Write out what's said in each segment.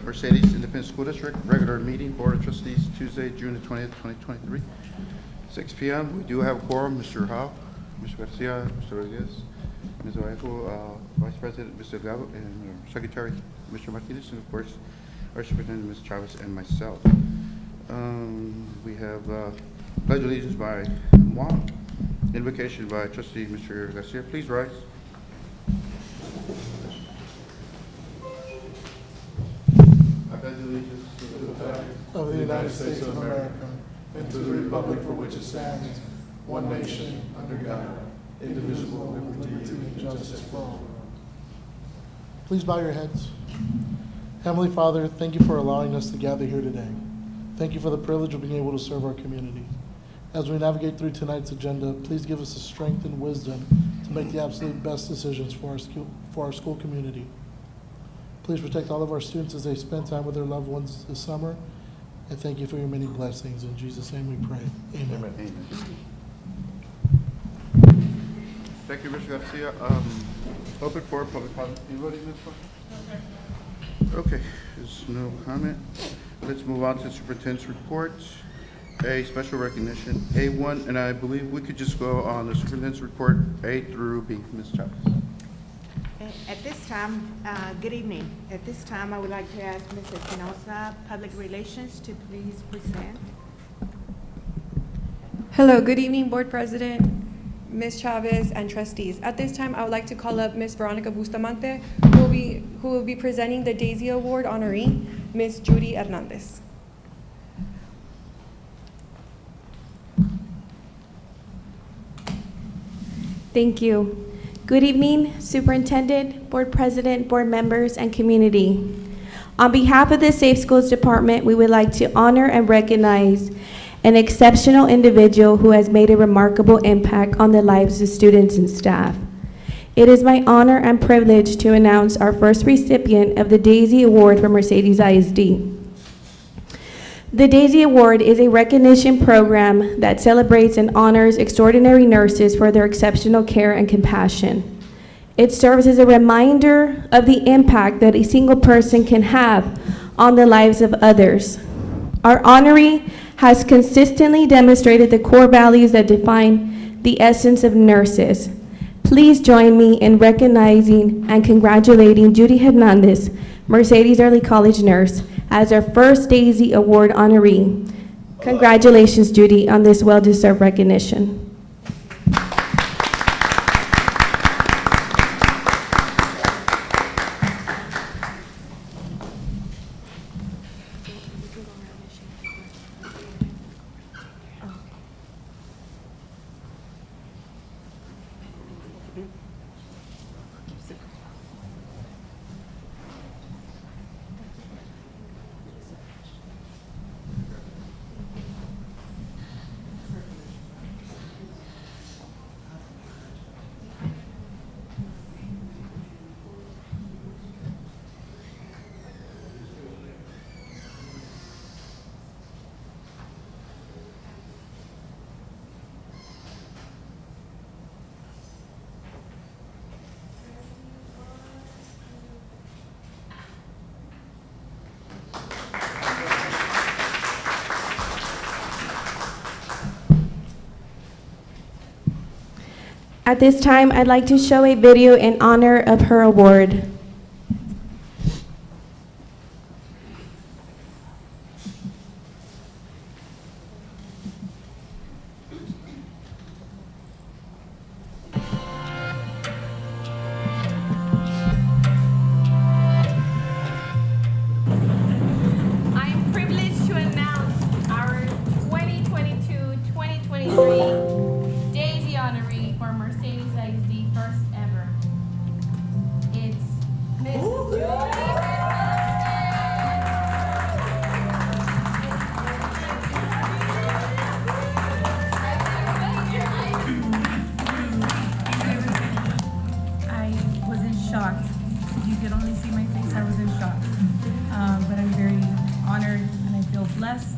Mercedes Independent School District, regular meeting, Board of Trustees, Tuesday, June the 20th, 2023, 6 p.m. We do have a quorum, Mr. Howe, Mr. Garcia, Mr. Rodriguez, Ms. Vallejo, Vice President, Mr. Gabo, and our Secretary, Mr. Martinez, and of course, our Superintendent, Ms. Chavez, and myself. We have pledge allegiance by Juan, invocation by Trustee Mr. Garcia. Please rise. I pledge allegiance to the flag of the United States of America and to the republic for which it stands, one nation, under God, indivisible, with liberty and justice for all. Please bow your heads. Heavenly Father, thank you for allowing us to gather here today. Thank you for the privilege of being able to serve our community. As we navigate through tonight's agenda, please give us the strength and wisdom to make the absolute best decisions for our school community. Please protect all of our students as they spend time with their loved ones this summer. And thank you for your many blessings. In Jesus' name we pray. Amen. Amen. Thank you, Mr. Garcia. Open for public comment. Anybody in this one? Okay, there's no comment. Let's move on to the superintendent's report. A, special recognition. A1, and I believe we could just go on the superintendent's report A through B. Ms. Chavez. At this time, good evening. At this time, I would like to ask Mrs. Espinosa, Public Relations, to please present. Hello, good evening, Board President, Ms. Chavez, and trustees. At this time, I would like to call up Ms. Veronica Bustamante, who will be presenting the Daisy Award honoree, Ms. Judy Hernandez. Thank you. Good evening, Superintendent, Board President, Board members, and community. On behalf of the Safe Schools Department, we would like to honor and recognize an exceptional individual who has made a remarkable impact on the lives of students and staff. It is my honor and privilege to announce our first recipient of the Daisy Award from Mercedes ISD. The Daisy Award is a recognition program that celebrates and honors extraordinary nurses for their exceptional care and compassion. It serves as a reminder of the impact that a single person can have on the lives of others. Our honoree has consistently demonstrated the core values that define the essence of nurses. Please join me in recognizing and congratulating Judy Hernandez, Mercedes Early College nurse, as our first Daisy Award honoree. Congratulations, Judy, on this well-deserved recognition. At this time, I'd like to show a video in honor of her award. I'm privileged to announce our 2022-2023 Daisy honoree for Mercedes ISD, first ever. It's Miss Judy. I was in shock. If you could only see my face, I was in shock. But I'm very honored and I feel blessed.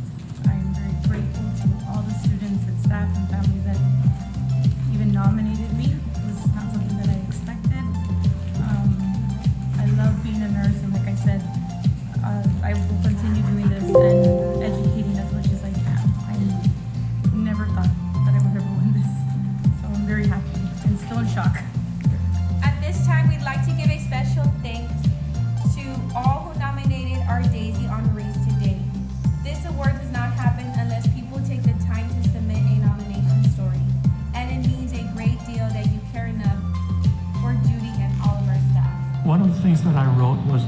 I'm very grateful to all the students and staff and families that even nominated me. It was not something that I expected. I love being a nurse, and like I said, I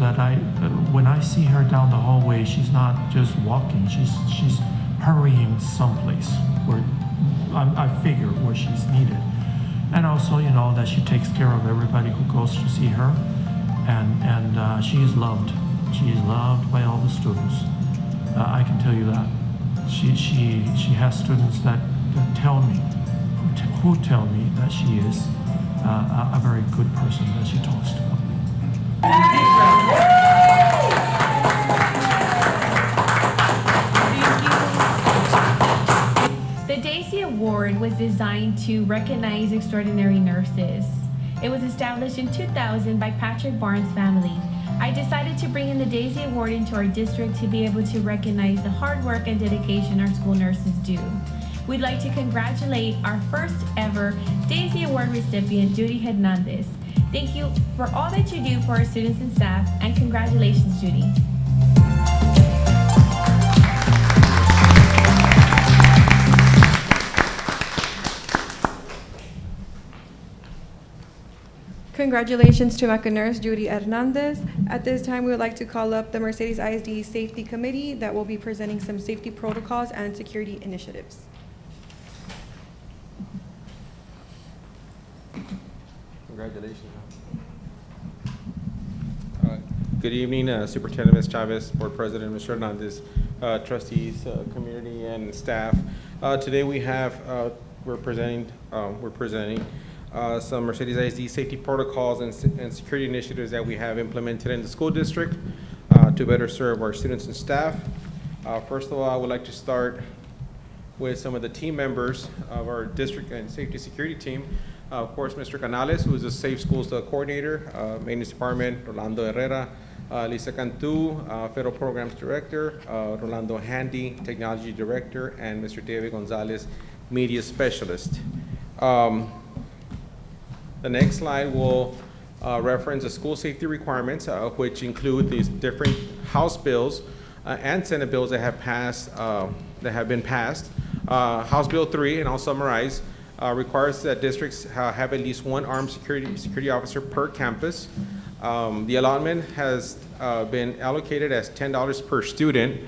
that when I see her down the hallway, she's not just walking, she's hurrying someplace where I figure where she's needed. And also, that she takes care of everybody who goes to see her, and she is loved. She is loved by all the students. I can tell you that. She has students that tell me, who tell me that she is a very good person that she talks to. The Daisy Award was designed to recognize extraordinary nurses. It was established in 2000 by Patrick Barnes' family. I decided to bring in the Daisy Award into our district to be able to recognize the hard work and dedication our school nurses do. We'd like to congratulate our first ever Daisy Award recipient, Judy Hernandez. Thank you for all that you do for our students and staff, and congratulations, Judy. Congratulations to MECA nurse Judy Hernandez. At this time, we would like to call up the Mercedes ISD Safety Committee that will be presenting some safety protocols and security initiatives. Congratulations. Good evening, Superintendent Ms. Chavez, Board President Mr. Hernandez, trustees, community, and staff. Today we have we're presenting some Mercedes ISD safety protocols and security initiatives that we have implemented in the school district to better serve our students and staff. First of all, I would like to start with some of the team members of our district and safety security team. Of course, Mr. Canales, who is the Safe Schools Coordinator, Maintenance Department, Rolando Herrera, Lisa Cantu, Federal Programs Director, Rolando Handy, Technology Director, and Mr. David Gonzalez, Media Specialist. The next slide will reference the school safety requirements, which include these different House bills and Senate bills that have been passed. House Bill 3, and I'll summarize, requires that districts have at least one armed security officer per campus. The allotment has been allocated as $10 per student,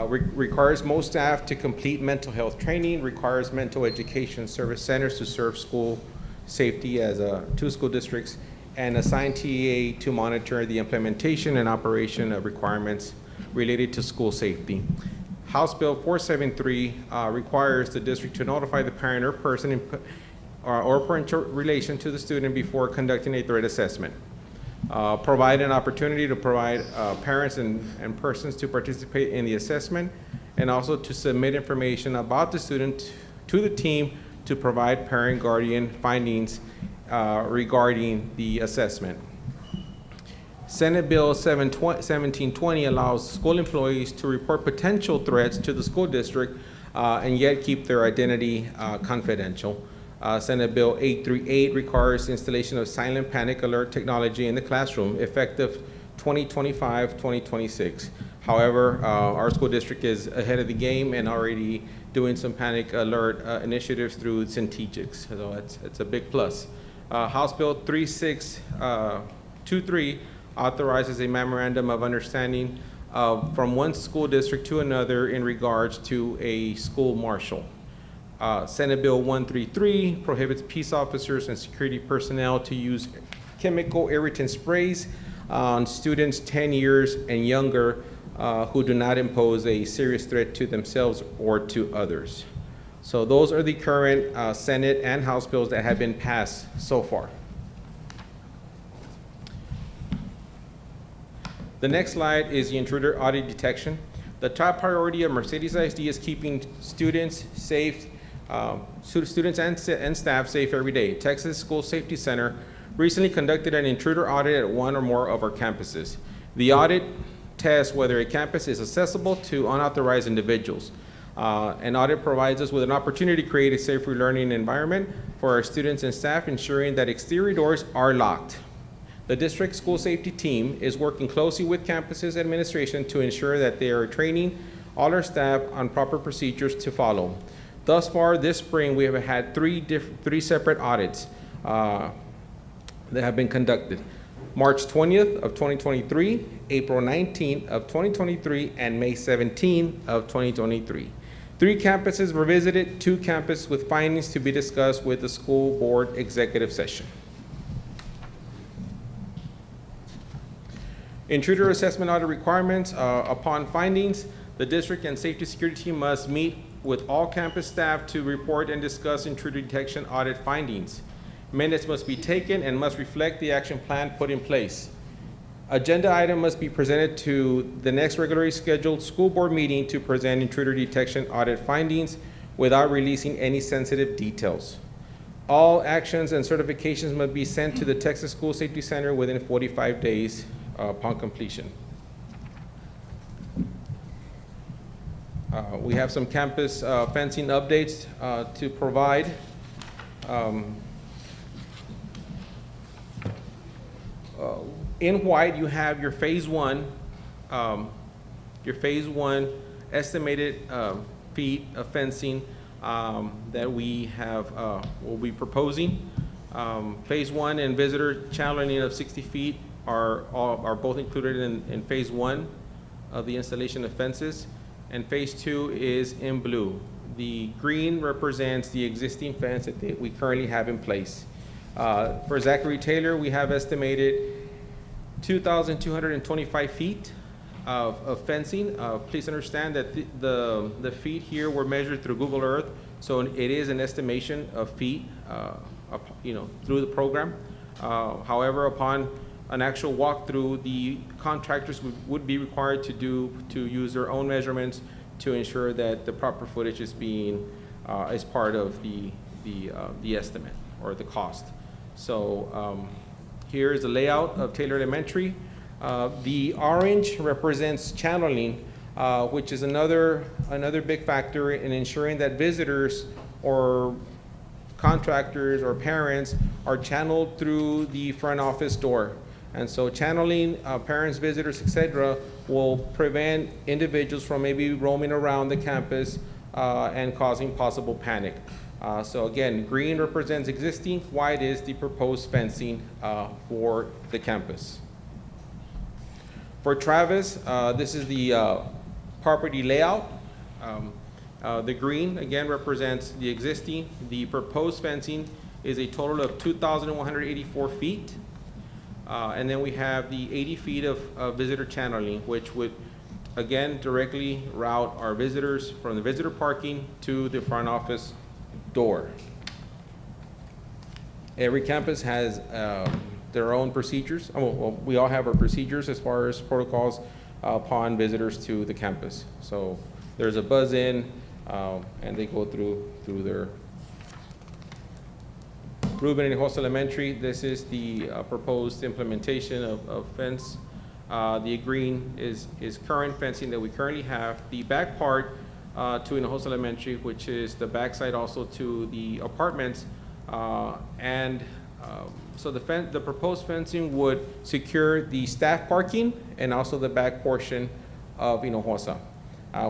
requires most staff to complete mental health training, requires mental education service centers to serve school safety as 2 school districts, and assign TEA to monitor the implementation and operation of requirements related to school safety. House Bill 473 requires the district to notify the parent or person or parental relation to the student before conducting a threat assessment. Provide an opportunity to provide parents and persons to participate in the assessment, and also to submit information about the student to the team to provide parent guardian findings regarding the assessment. Senate Bill 1720 allows school employees to report potential threats to the school district and yet keep their identity confidential. Senate Bill 838 requires the installation of silent panic alert technology in the classroom effective 2025-2026. However, our school district is ahead of the game and already doing some panic alert initiatives through Centegix, so it's a big plus. House Bill 3623 authorizes a memorandum of understanding from one school district to another in regards to a school marshal. Senate Bill 133 prohibits peace officers and security personnel to use chemical irritant sprays on students 10 years and younger who do not impose a serious threat to themselves or to others. So those are the current Senate and House bills that have been passed so far. The next slide is the intruder audit detection. The top priority of Mercedes ISD is keeping students safe, students and staff safe every day. Texas School Safety Center recently conducted an intruder audit at one or more of our campuses. The audit tests whether a campus is accessible to unauthorized individuals. An audit provides us with an opportunity to create a safer learning environment for our students and staff, ensuring that exterior doors are locked. The district school safety team is working closely with campuses administration to ensure that they are training all our staff on proper procedures to follow. Thus far this spring, we have had three separate audits that have been conducted. March 20th of 2023, April 19th of 2023, and May 17th of 2023. 3 campuses were visited, 2 campuses with findings to be discussed with the school board executive session. Intruder assessment audit requirements. Upon findings, the district and safety security team must meet with all campus staff to report and discuss intruder detection audit findings. Minutes must be taken and must reflect the action plan put in place. Agenda item must be presented to the next regularly scheduled school board meeting to present intruder detection audit findings without releasing any sensitive details. All actions and certifications must be sent to the Texas School Safety Center within 45 days upon completion. We have some campus fencing updates to provide. In white, you have your phase one estimated feet of fencing that we have will be proposing. Phase one and visitor channeling of 60 feet are both included in phase one of the installation of fences, and phase two is in blue. The green represents the existing fence that we currently have in place. For Zachary Taylor, we have estimated 2,225 feet of fencing. Please understand that the feet here were measured through Google Earth, so it is an estimation of feet, through the program. However, upon an actual walkthrough, the contractors would be required to use their own measurements to ensure that the proper footage is is part of the estimate or the cost. So here is the layout of Taylor Elementary. The orange represents channeling, which is another big factor in ensuring that visitors or contractors or parents are channeled through the front office door. And so channeling parents, visitors, etc., will prevent individuals from maybe roaming around the campus and causing possible panic. So again, green represents existing, white is the proposed fencing for the campus. For Travis, this is the property layout. The green, again, represents the existing. The proposed fencing is a total of 2,184 feet. And then we have the 80 feet of visitor channeling, which would, again, directly route our visitors from the visitor parking to the front office door. Every campus has their own procedures. Well, we all have our procedures as far as protocols upon visitors to the campus. So there's a buzz-in, and they go through their Ruben and Jose Elementary. This is the proposed implementation of fence. The green is current fencing that we currently have. The back part to Hinojosa Elementary, which is the backside also to the apartments, so the proposed fencing would secure the staff parking and also the back portion of Hinojosa,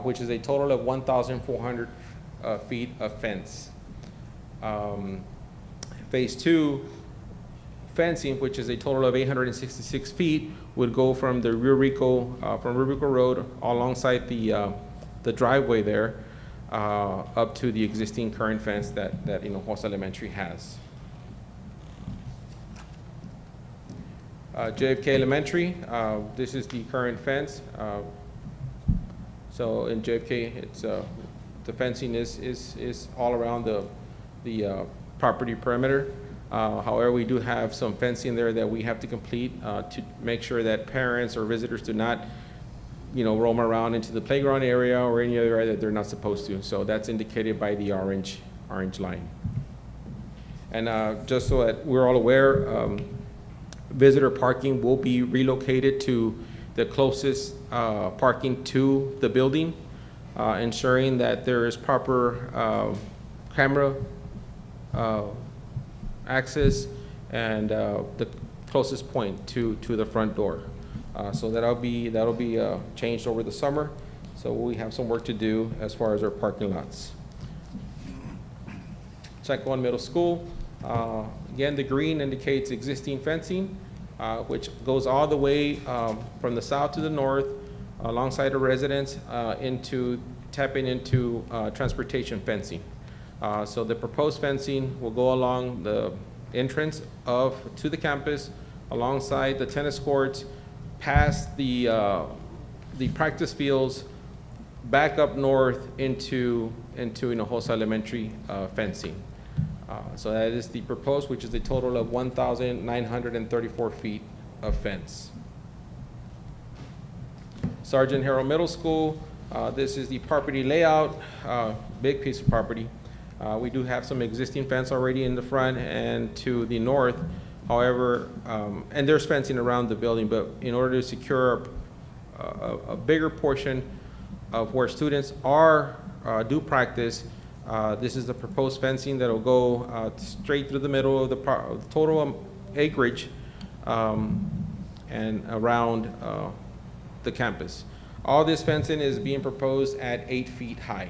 which is a total of 1,400 feet of fence. Phase two fencing, which is a total of 866 feet, would go from the Rio Rico Road alongside the driveway there up to the existing current fence that Hinojosa Elementary has. JFK Elementary, this is the current fence. So in JFK, it's the fencing is all around the property perimeter. However, we do have some fencing there that we have to complete to make sure that parents or visitors do not, roam around into the playground area or any other area that they're not supposed to. So that's indicated by the orange line. And just so that we're all aware, visitor parking will be relocated to the closest parking to the building, ensuring that there is proper camera access and the closest point to the front door. So that'll be changed over the summer. So we have some work to do as far as our parking lots. Check One Middle School. Again, the green indicates existing fencing. which goes all the way from the south to the north, alongside the residents, tapping into transportation fencing. So the proposed fencing will go along the entrance to the campus, alongside the tennis courts, past the practice fields, back up north into Hinojosa Elementary fencing. So that is the proposed, which is a total of 1,934 feet of fence. Sergeant Harold Middle School, this is the property layout, big piece of property. We do have some existing fence already in the front and to the north. However, and there's fencing around the building, but in order to secure a bigger portion of where students do practice, this is the proposed fencing that will go straight through the middle of the total acreage and around the campus. All this fencing is being proposed at 8 feet high.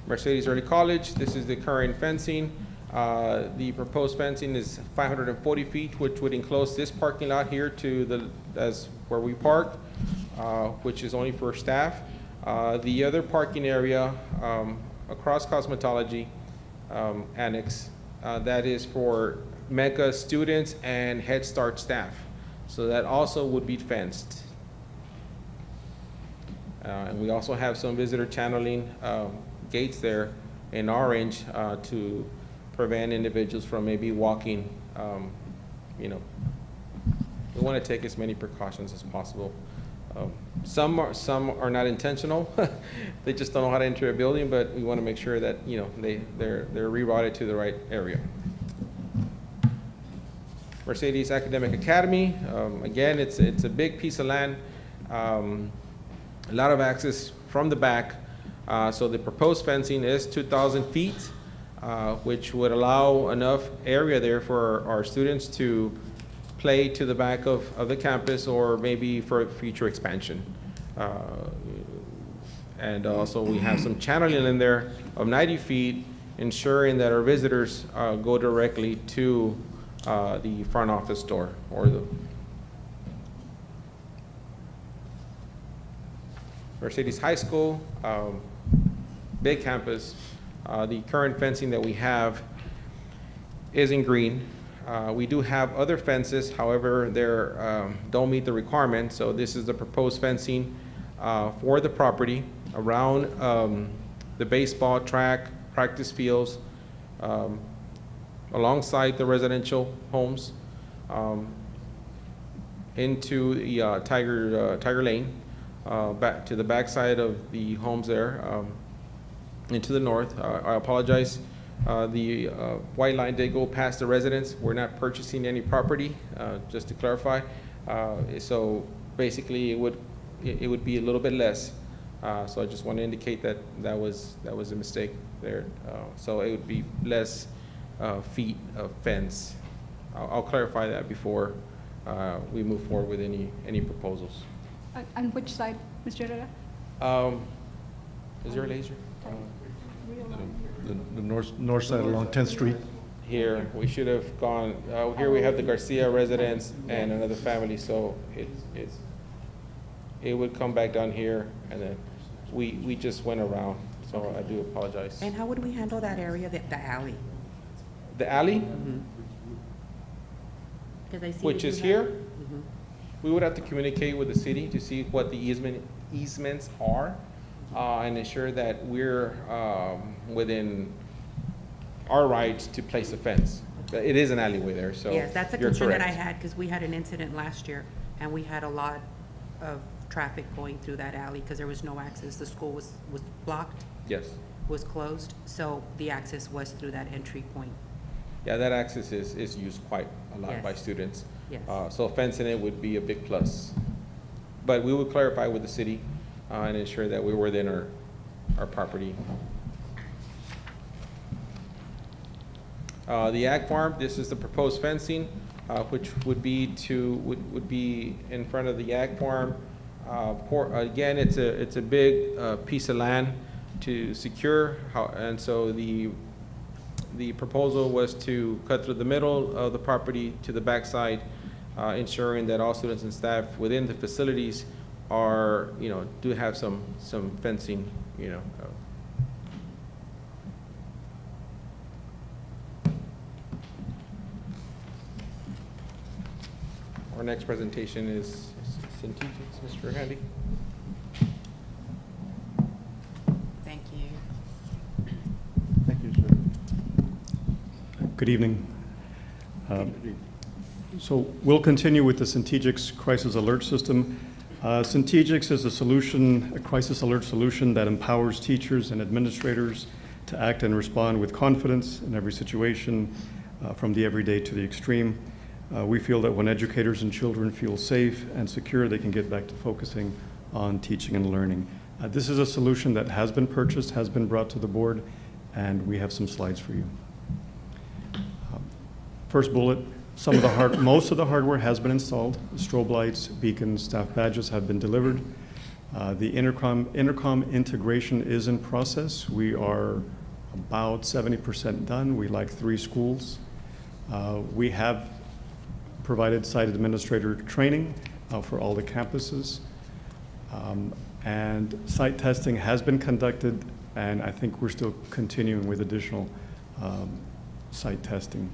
Mercedes Early College, this is the current fencing. The proposed fencing is 540 feet, which would enclose this parking lot here as where we park, which is only for staff. The other parking area across cosmetology annex, that is for MECA students and Head Start staff. So that also would be fenced. And we also have some visitor channeling gates there in orange to prevent individuals from maybe walking. We want to take as many precautions as possible. Some are not intentional. They just don't know how to enter a building, but we want to make sure that they're rerouted to the right area. Mercedes Academic Academy, again, it's a big piece of land, a lot of access from the back. So the proposed fencing is 2,000 feet, which would allow enough area there for our students to play to the back of the campus or maybe for future expansion. And also we have some channeling in there of 90 feet, ensuring that our visitors go directly to the front office door or the Mercedes High School, big campus. The current fencing that we have is in green. We do have other fences, however, they don't meet the requirement. So this is the proposed fencing for the property around the baseball track, practice fields, alongside the residential homes, into the Tiger Lane, back to the backside of the homes there, into the north. I apologize. The white line did go past the residence. We're not purchasing any property, just to clarify. So basically, it would be a little bit less. So I just want to indicate that was a mistake there. So it would be less feet of fence. I'll clarify that before we move forward with any proposals. On which side, Mr. Herrera? Is there a laser? The north side along 10th Street. Here, we should have gone, here we have the Garcia residence and another family, so it would come back down here, and then we just went around, so I do apologize. And how would we handle that area, the alley? The alley, Because I see. which you is do here, have- Mhm. we would have to communicate with the city to see what the easements are, and ensure that we're within our rights to place a fence. It is an alleyway there, so Yes, that's a you're concern that I correct. had, because we had an incident last year, and we had a lot of traffic going through that alley, because there was no access. The school was blocked, Yes. was closed, so the access was through that entry point. Yeah, that access is used quite a lot by Yes. students. Yes. So fencing it would be a big plus. But we would clarify with the city and ensure that we were within our property. The ag farm, this is the proposed fencing, which would be in front of the ag farm. Again, it's a big piece of land to secure, and so the The proposal was to cut through the middle of the property to the backside, ensuring that all students and staff within the facilities are, do have some fencing, Our next presentation is Centegix, Mr. Handy. Thank you. Thank you, sir. Good evening. So we'll continue with the Centegix Crisis Alert System. Centegix is a crisis alert solution that empowers teachers and administrators to act and respond with confidence in every situation, from the everyday to the extreme. We feel that when educators and children feel safe and secure, they can get back to focusing on teaching and learning. This is a solution that has been purchased, has been brought to the board, and we have some slides for you. First bullet, most of the hardware has been installed. Strobe lights, beacons, staff badges have been delivered. The intercom integration is in process. We are about 70% done. We like 3 schools. We have provided site administrator training for all the campuses. And site testing has been conducted, and I think we're still continuing with additional site testing.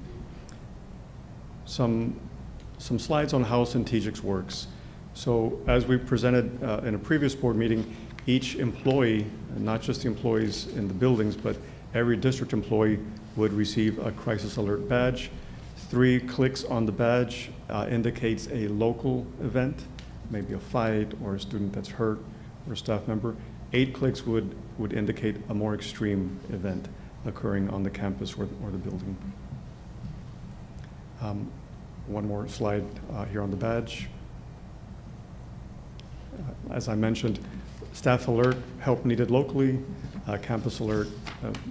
Some slides on how Centegix works. So as we presented in a previous board meeting, each employee, not just the employees in the buildings, but every district employee would receive a crisis alert badge. 3 clicks on the badge indicates a local event, maybe a fight or a student that's hurt or a staff member. 8 clicks would indicate a more extreme event occurring on the campus or the building. One more slide here on the badge. As I mentioned, staff alert, help needed locally. Campus alert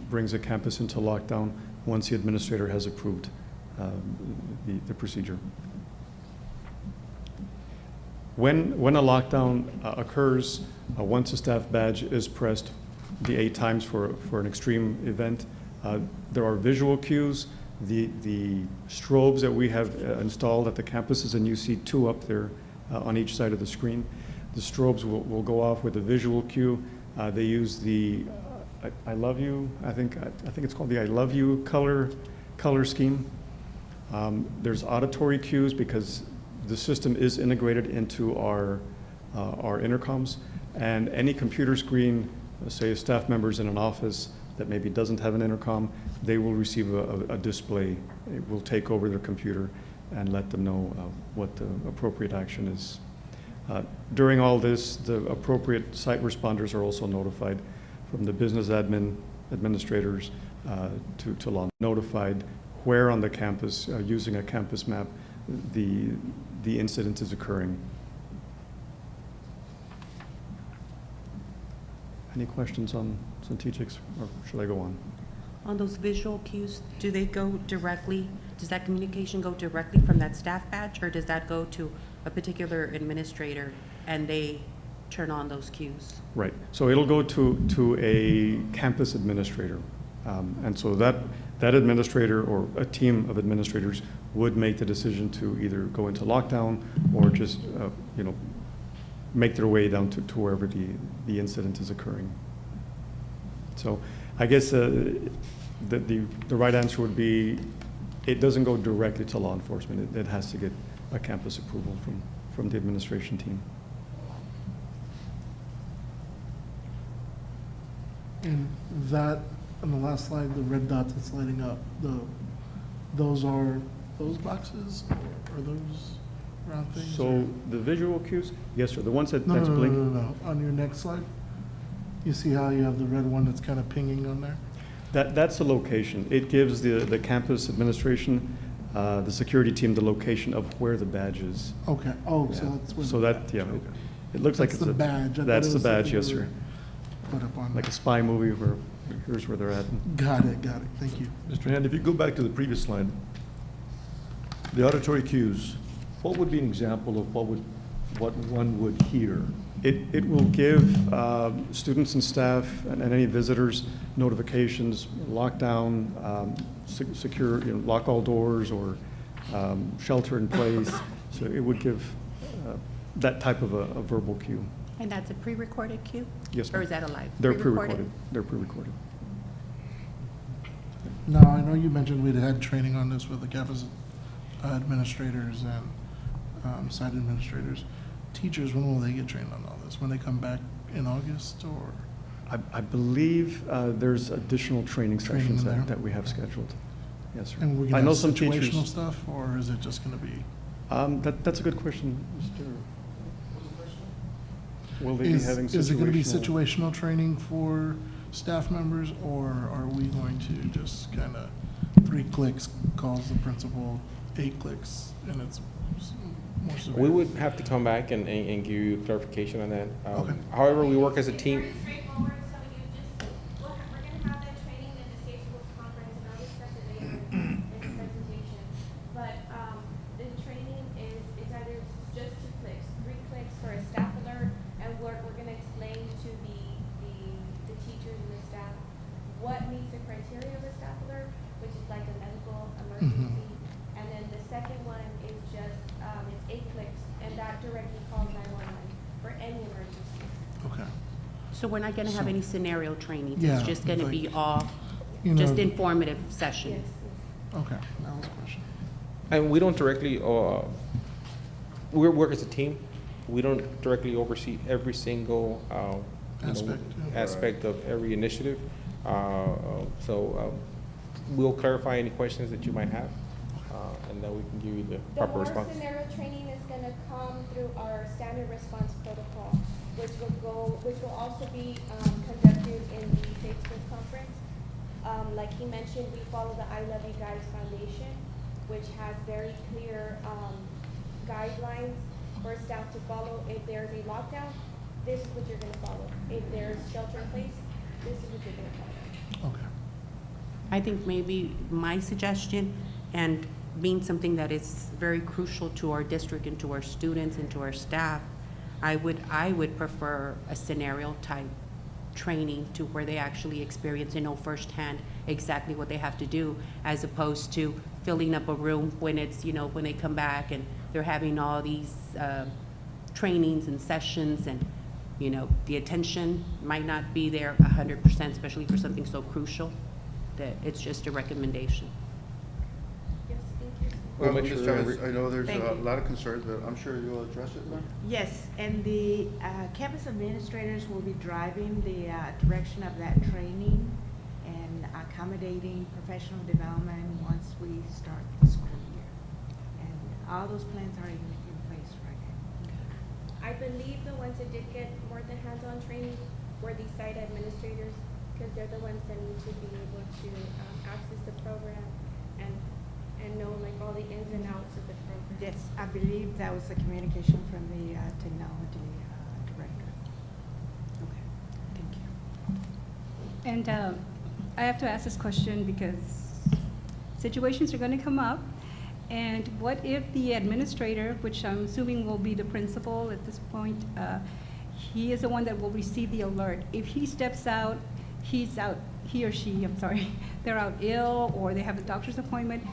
brings a campus into lockdown once the administrator has approved the procedure. When a lockdown occurs, once a staff badge is pressed the 8 times for an extreme event, there are visual cues. The strobes that we have installed at the campuses, and you see 2 up there on each side of the screen. The strobes will go off with a visual cue. They use the I love you, I think it's called the I love you color scheme. There's auditory cues because the system is integrated into our intercoms, and any computer screen, say a staff member's in an office that maybe doesn't have an intercom, they will receive a display. It will take over their computer and let them know what the appropriate action is. During all this, the appropriate site responders are also notified, from the business administrators to law, notified where on the campus, using a campus map, the incident is occurring. Any questions on Centegix, or should I go on? On those visual cues, do they go directly, does that communication go directly from that staff badge, or does that go to a particular administrator and they turn on those cues? Right, so it'll go to a campus administrator. And so that administrator or a team of administrators would make the decision to either go into lockdown or just, make their way down to wherever the incident is occurring. So I guess the right answer would be, it doesn't go directly to law enforcement. It has to get a campus approval from the administration team. And that, on the last slide, the red dot that's lighting up, those are those boxes, or are those round things? So the visual cues, yes, sir, the ones that's No, blinking. no. On your next slide, you see how you have the red one that's kind of pinging on there? That's the location. It gives the campus administration, the security team, the location of where the badge is. Okay, oh, so Yeah. that's where. So the that, badge- yeah, okay. it looks like That's it's the badge. I thought That's it the was badge, something yes, you sir. Put up on Like there. a spy movie where here's where they're at. Got it, thank you. Mr. Hand, if you go back to the previous slide, the auditory cues, what would be an example of what would what one would hear. It will give students and staff and any visitors notifications, lockdown, secure, lock all doors, or shelter in place. So it would give that type of a verbal cue. And that's a pre-recorded cue? Yes, Or ma'am. is that a live? They're pre-recorded. They're pre-recorded. Now, I know you mentioned we'd had training on this with the campus administrators and site administrators. Teachers, when will they get trained on all this? When they come back in August, or? I believe there's additional training Training sessions in there? that we have scheduled. Yes, sir. And we're I gonna know have some situational teachers. stuff, or is it just gonna be? That's a good question, Mr. Will they be having situational? Is it gonna be situational training for staff members, or are we going to just kind of 3 clicks calls the principal, 8 clicks, and it's more severe? We would have to come back and give you clarification on that. Okay. However, we work as a team. Very straightforward, so we're gonna have that training at the Safe Schools Conference, and I'll discuss it later in the presentation. But, the training is either just 2 clicks, 3 clicks for a staff alert, and we're gonna explain to the teachers and the staff what meets the criteria of a staff alert, which is like a medical emergency. And then the second one is just, it's 8 clicks, and that directly calls 911 for any emergency. Okay. So we're not going to have So- any scenario trainings? Yeah, It's just going to be like, all You just know, informative sessions? okay, that was a question. And we don't directly, we work as a team. We don't directly oversee every single aspect of every initiative. So we'll clarify any questions that you might have, and then we can give you the The proper more response. scenario training is gonna come through our standard response protocol, which will also be, conducted in the Safe Schools Conference. Like he mentioned, we follow the I Love You Guys Foundation, which has very clear, guidelines for staff to follow. If there's a lockdown, this is what you're gonna follow. If there's shelter in place, this is what you're gonna follow. Okay. I think maybe my suggestion, and being something that is very crucial to our district and to our students and to our staff, I would prefer a scenario type training to where they actually experience and know firsthand exactly what they have to do, as opposed to filling up a room when it's, when they come back and they're having all these trainings and sessions, and the attention might not be there 100%, especially for something so crucial. That it's just a recommendation. Yes, thank you. We'll make Ms. sure Chavez, I know there's Thank a you. lot of concerns, but I'm sure you'll address it, ma'am? Yes, and the campus administrators will be driving the direction of that training and accommodating professional development once we start the school year. And all those plans are in place right now. I believe the ones that did get more than hands-on training were the site administrators, because they're the ones that need to be able to access the program and know like all the ins and outs of the program. Yes, I believe that was the communication from the technology director. Okay, thank you. And I have to ask this question because situations are going to come up. And what if the administrator, which I'm assuming will be the principal at this point, he is the one that will receive the alert. If he steps out, he's out, he or she, I'm sorry, they're out ill or they have a doctor's appointment,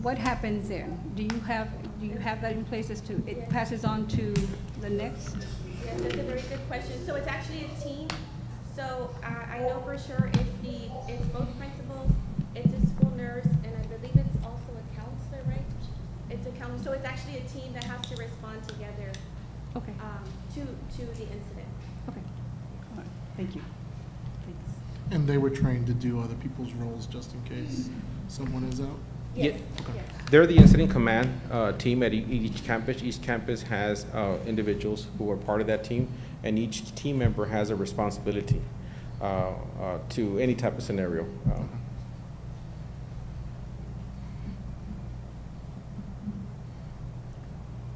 what happens then? Do you have that in place as to, it passes on to the next? Yes, that's a very good question. So it's actually a team. So I know for sure it's both principals, it's a school nurse, and I believe it's also a counselor, right? It's a counselor. So it's actually a team that has to respond together Okay, to the incident. okay. All right, thank you. Thanks. And they were trained to do other people's roles just in case someone is out? Yes, Yeah. yes. They're the incident command team at each campus. Each campus has individuals who are part of that team, and each team member has a responsibility to any type of scenario.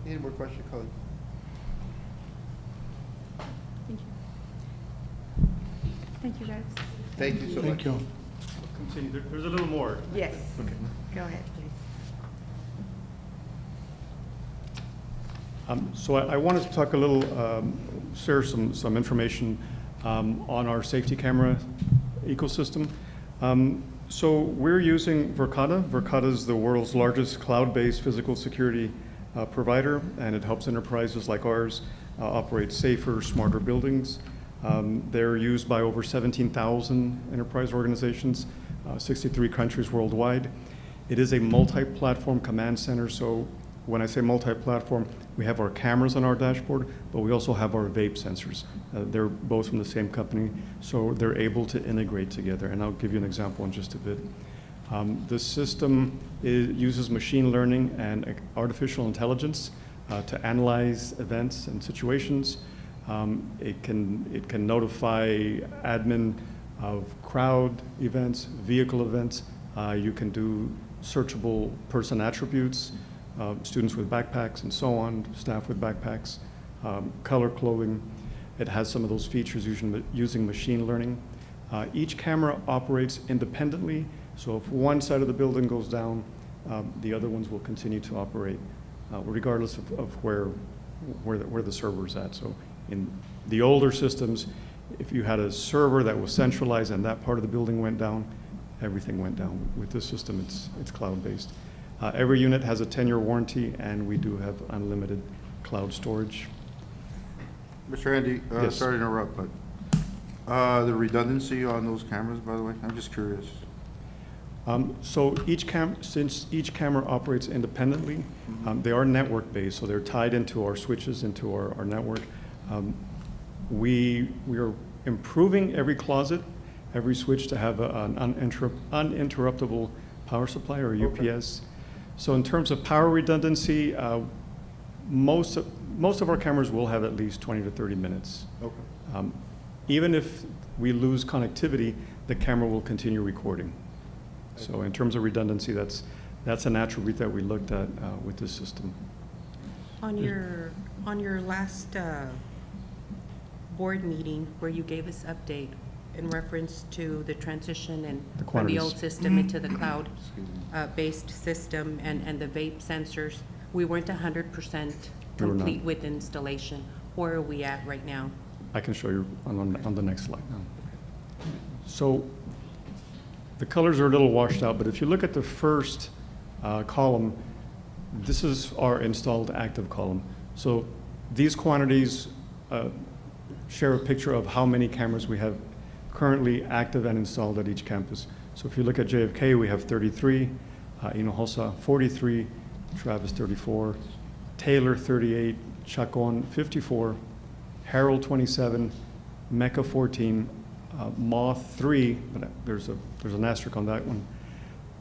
Any more questions, colleagues? Thank you. Thank you, guys. Thank you so much. Thank you. Continue. There's a little more. So I wanted to talk a little, share some information on our safety camera ecosystem. So we're using Verkada. Verkada is the world's largest cloud-based physical security provider, and it helps enterprises like ours operate safer, smarter buildings. They're used by over 17,000 enterprise organizations, 63 countries worldwide. It is a multi-platform command center, so when I say multi-platform, we have our cameras on our dashboard, but we also have our vape sensors. They're both from the same company, so they're able to integrate together. And I'll give you an example in just a bit. The system uses machine learning and artificial intelligence to analyze events and situations. It can notify admin of crowd events, vehicle events. You can do searchable person attributes, students with backpacks and so on, staff with backpacks, color clothing. It has some of those features using machine learning. Each camera operates independently, so if one side of the building goes down, the other ones will continue to operate, regardless of where the server is at. So in the older systems, if you had a server that was centralized and that part of the building went down, everything went down. With this system, it's cloud-based. Every unit has a 10-year warranty, and we do have unlimited cloud storage. Mr. Andy, Yes. sorry to interrupt, but the redundancy on those cameras, by the way, I'm just curious. So since each camera operates independently, they are network-based, so they're tied into our switches, into our network. We are improving every closet, every switch to have an uninterruptible power supply, or UPS. So in terms of power redundancy, most of our cameras will have at least 20 to 30 minutes. Okay. Even if we lose connectivity, the camera will continue recording. So in terms of redundancy, that's an attribute that we looked at with this system. On your last board meeting where you gave us update in reference to the transition and The from the quantities. old system into the cloud-based system and the vape sensors, we weren't 100% We were not. complete with installation. Where are we at right now? I can show you on the next slide now. So the colors are a little washed out, but if you look at the first column, this is our installed active column. So these quantities share a picture of how many cameras we have currently active and installed at each campus. So if you look at JFK, we have 33, Hinojosa 43, Travis 34, Taylor 38, Chacon 54, Harold 27, Mecca 14, Moth 3, but there's an asterisk on that one,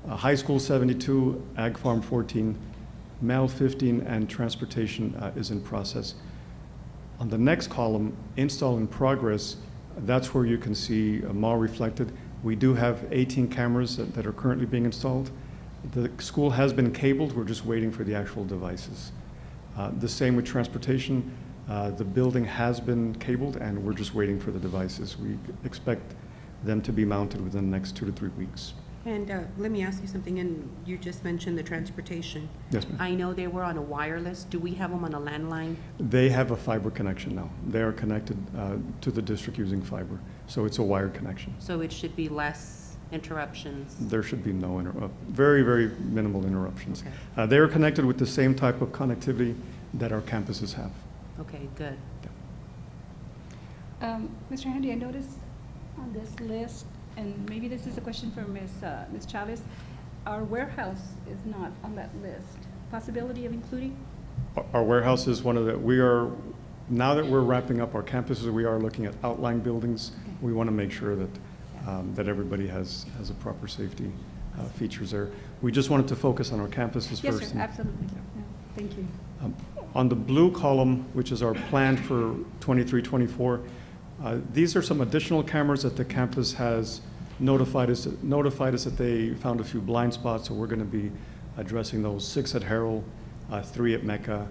High School 72, Ag Farm 14, Mel 15, and Transportation is in process. On the next column, Install in Progress, that's where you can see MAW reflected. We do have 18 cameras that are currently being installed. The school has been cabled, we're just waiting for the actual devices. The same with Transportation. The building has been cabled, and we're just waiting for the devices. We expect them to be mounted within the next 2 to 3 weeks. And let me ask you something, and you just mentioned the transportation. Yes, ma'am. I know they were on a wireless. Do we have them on a landline? They have a fiber connection now. They are connected to the district using fiber, so it's a wired connection. So it should be less interruptions. There should be no very, very minimal interruptions. Okay. They are connected with the same type of connectivity that our campuses have. Okay, good. Mr. Handy, I noticed on this list, and maybe this is a question for Ms. Chavez, our warehouse is not on that list. Possibility of including? Our warehouse is one of the, now that we're wrapping up our campuses, we are looking at outlying buildings. Okay. We want to make sure that, that everybody has a proper safety features there. We just wanted to focus on our campuses Yes, first. sir, absolutely. Yeah, thank you. On the blue column, which is our plan for 23-24, these are some additional cameras that the campus has notified us that they found a few blind spots, so we're going to be addressing those. 6 at Harrell, 3 at Mecca,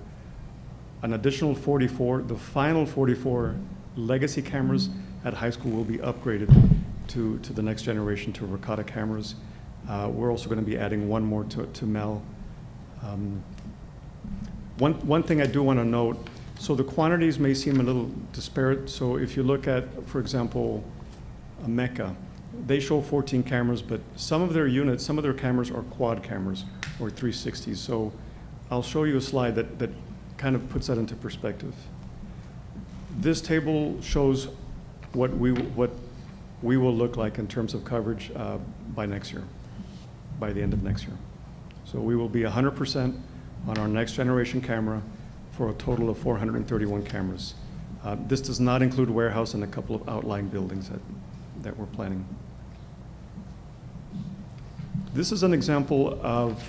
an additional 44. The final 44 legacy cameras at high school will be upgraded to the next generation, to Verkada cameras. We're also going to be adding one more to Mel. One thing I do want to note, so the quantities may seem a little disparate. So if you look at, for example, Mecca, they show 14 cameras, but some of their units, some of their cameras are quad cameras or 360s. So I'll show you a slide that kind of puts that into perspective. This table shows what we will look like in terms of coverage by next year, by the end of next year. So we will be 100% on our next generation camera for a total of 431 cameras. This does not include warehouse and a couple of outlying buildings that we're planning. This is an example of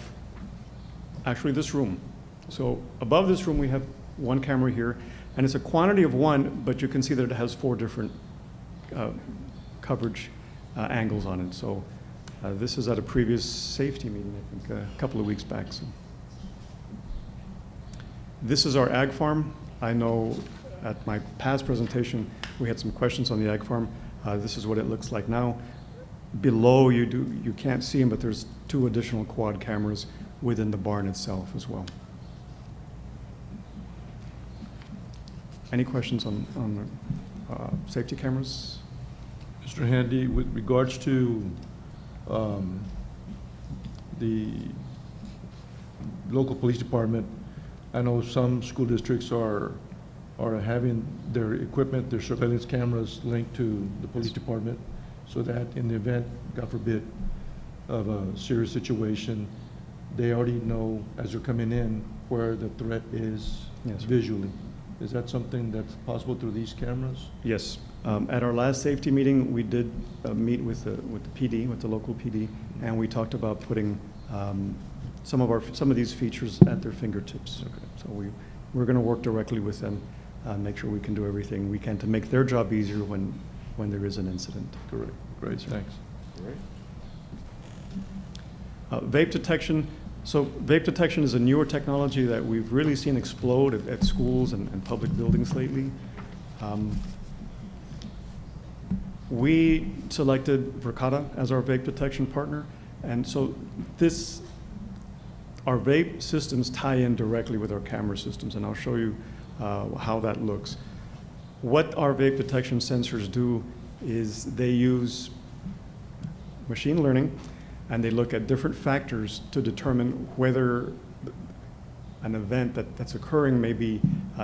actually this room. So above this room we have one camera here, and it's a quantity of one, but you can see that it has 4 different coverage angles on it. So this is at a previous safety meeting, I think, a couple of weeks back. So. This is our ag farm. I know at my past presentation we had some questions on the ag farm. This is what it looks like now. Below you can't see them, but there's 2 additional quad cameras within the barn itself as well. Any questions on safety cameras? Mr. Handy, with regards to the local police department, I know some school districts are having their equipment, their surveillance cameras linked to the police department, so that in the event, God forbid, of a serious situation, they already know as they're coming in where the threat is. Yes, visually. Is that something that's possible through these cameras? Yes. At our last safety meeting, we did meet with the PD, with the local PD, and we talked about putting some of these features at their fingertips. Okay. So we're going to work directly with them, make sure we can do everything we can to make their job easier when there is an incident. Correct. Great. Thanks. Great. Vape detection. So vape detection is a newer technology that we've really seen explode at schools and public buildings lately. We selected Verkada as our vape detection partner, and so our vape systems tie in directly with our camera systems, and I'll show you how that looks. What our vape detection sensors do is they use machine learning, and they look at different factors to determine whether an event that's occurring, maybe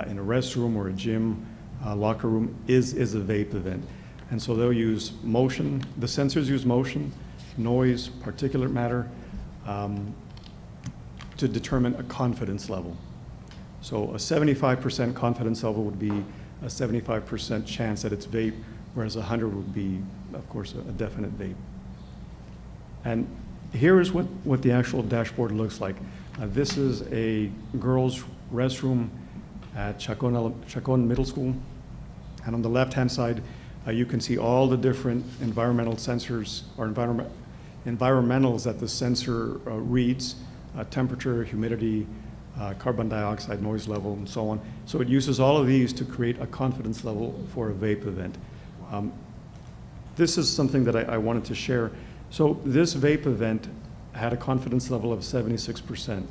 in a restroom or a gym, locker room, is a vape event. And so they'll use motion. The sensors use motion, noise, particulate matter to determine a confidence level. So a 75% confidence level would be a 75% chance that it's vape, whereas 100 would be, of course, a definite vape. And here is what the actual dashboard looks like. This is a girls' restroom at Chacon Middle School. And on the left-hand side, you can see all the different environmental sensors or environmentals that the sensor reads, temperature, humidity, carbon dioxide, noise level, and so on. So it uses all of these to create a confidence level for a vape event. This is something that I wanted to share. So this vape event had a confidence level of 76%.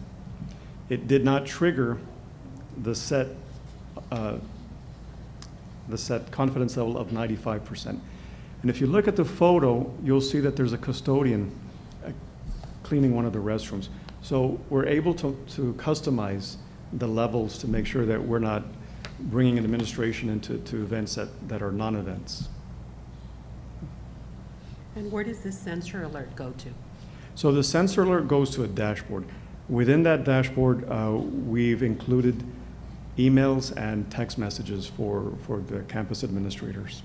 It did not trigger the set confidence level of 95%. And if you look at the photo, you'll see that there's a custodian cleaning one of the restrooms. So we're able to customize the levels to make sure that we're not bringing an administration into events that are non-events. And where does this sensor alert go to? So the sensor alert goes to a dashboard. Within that dashboard, we've included emails and text messages for the campus administrators.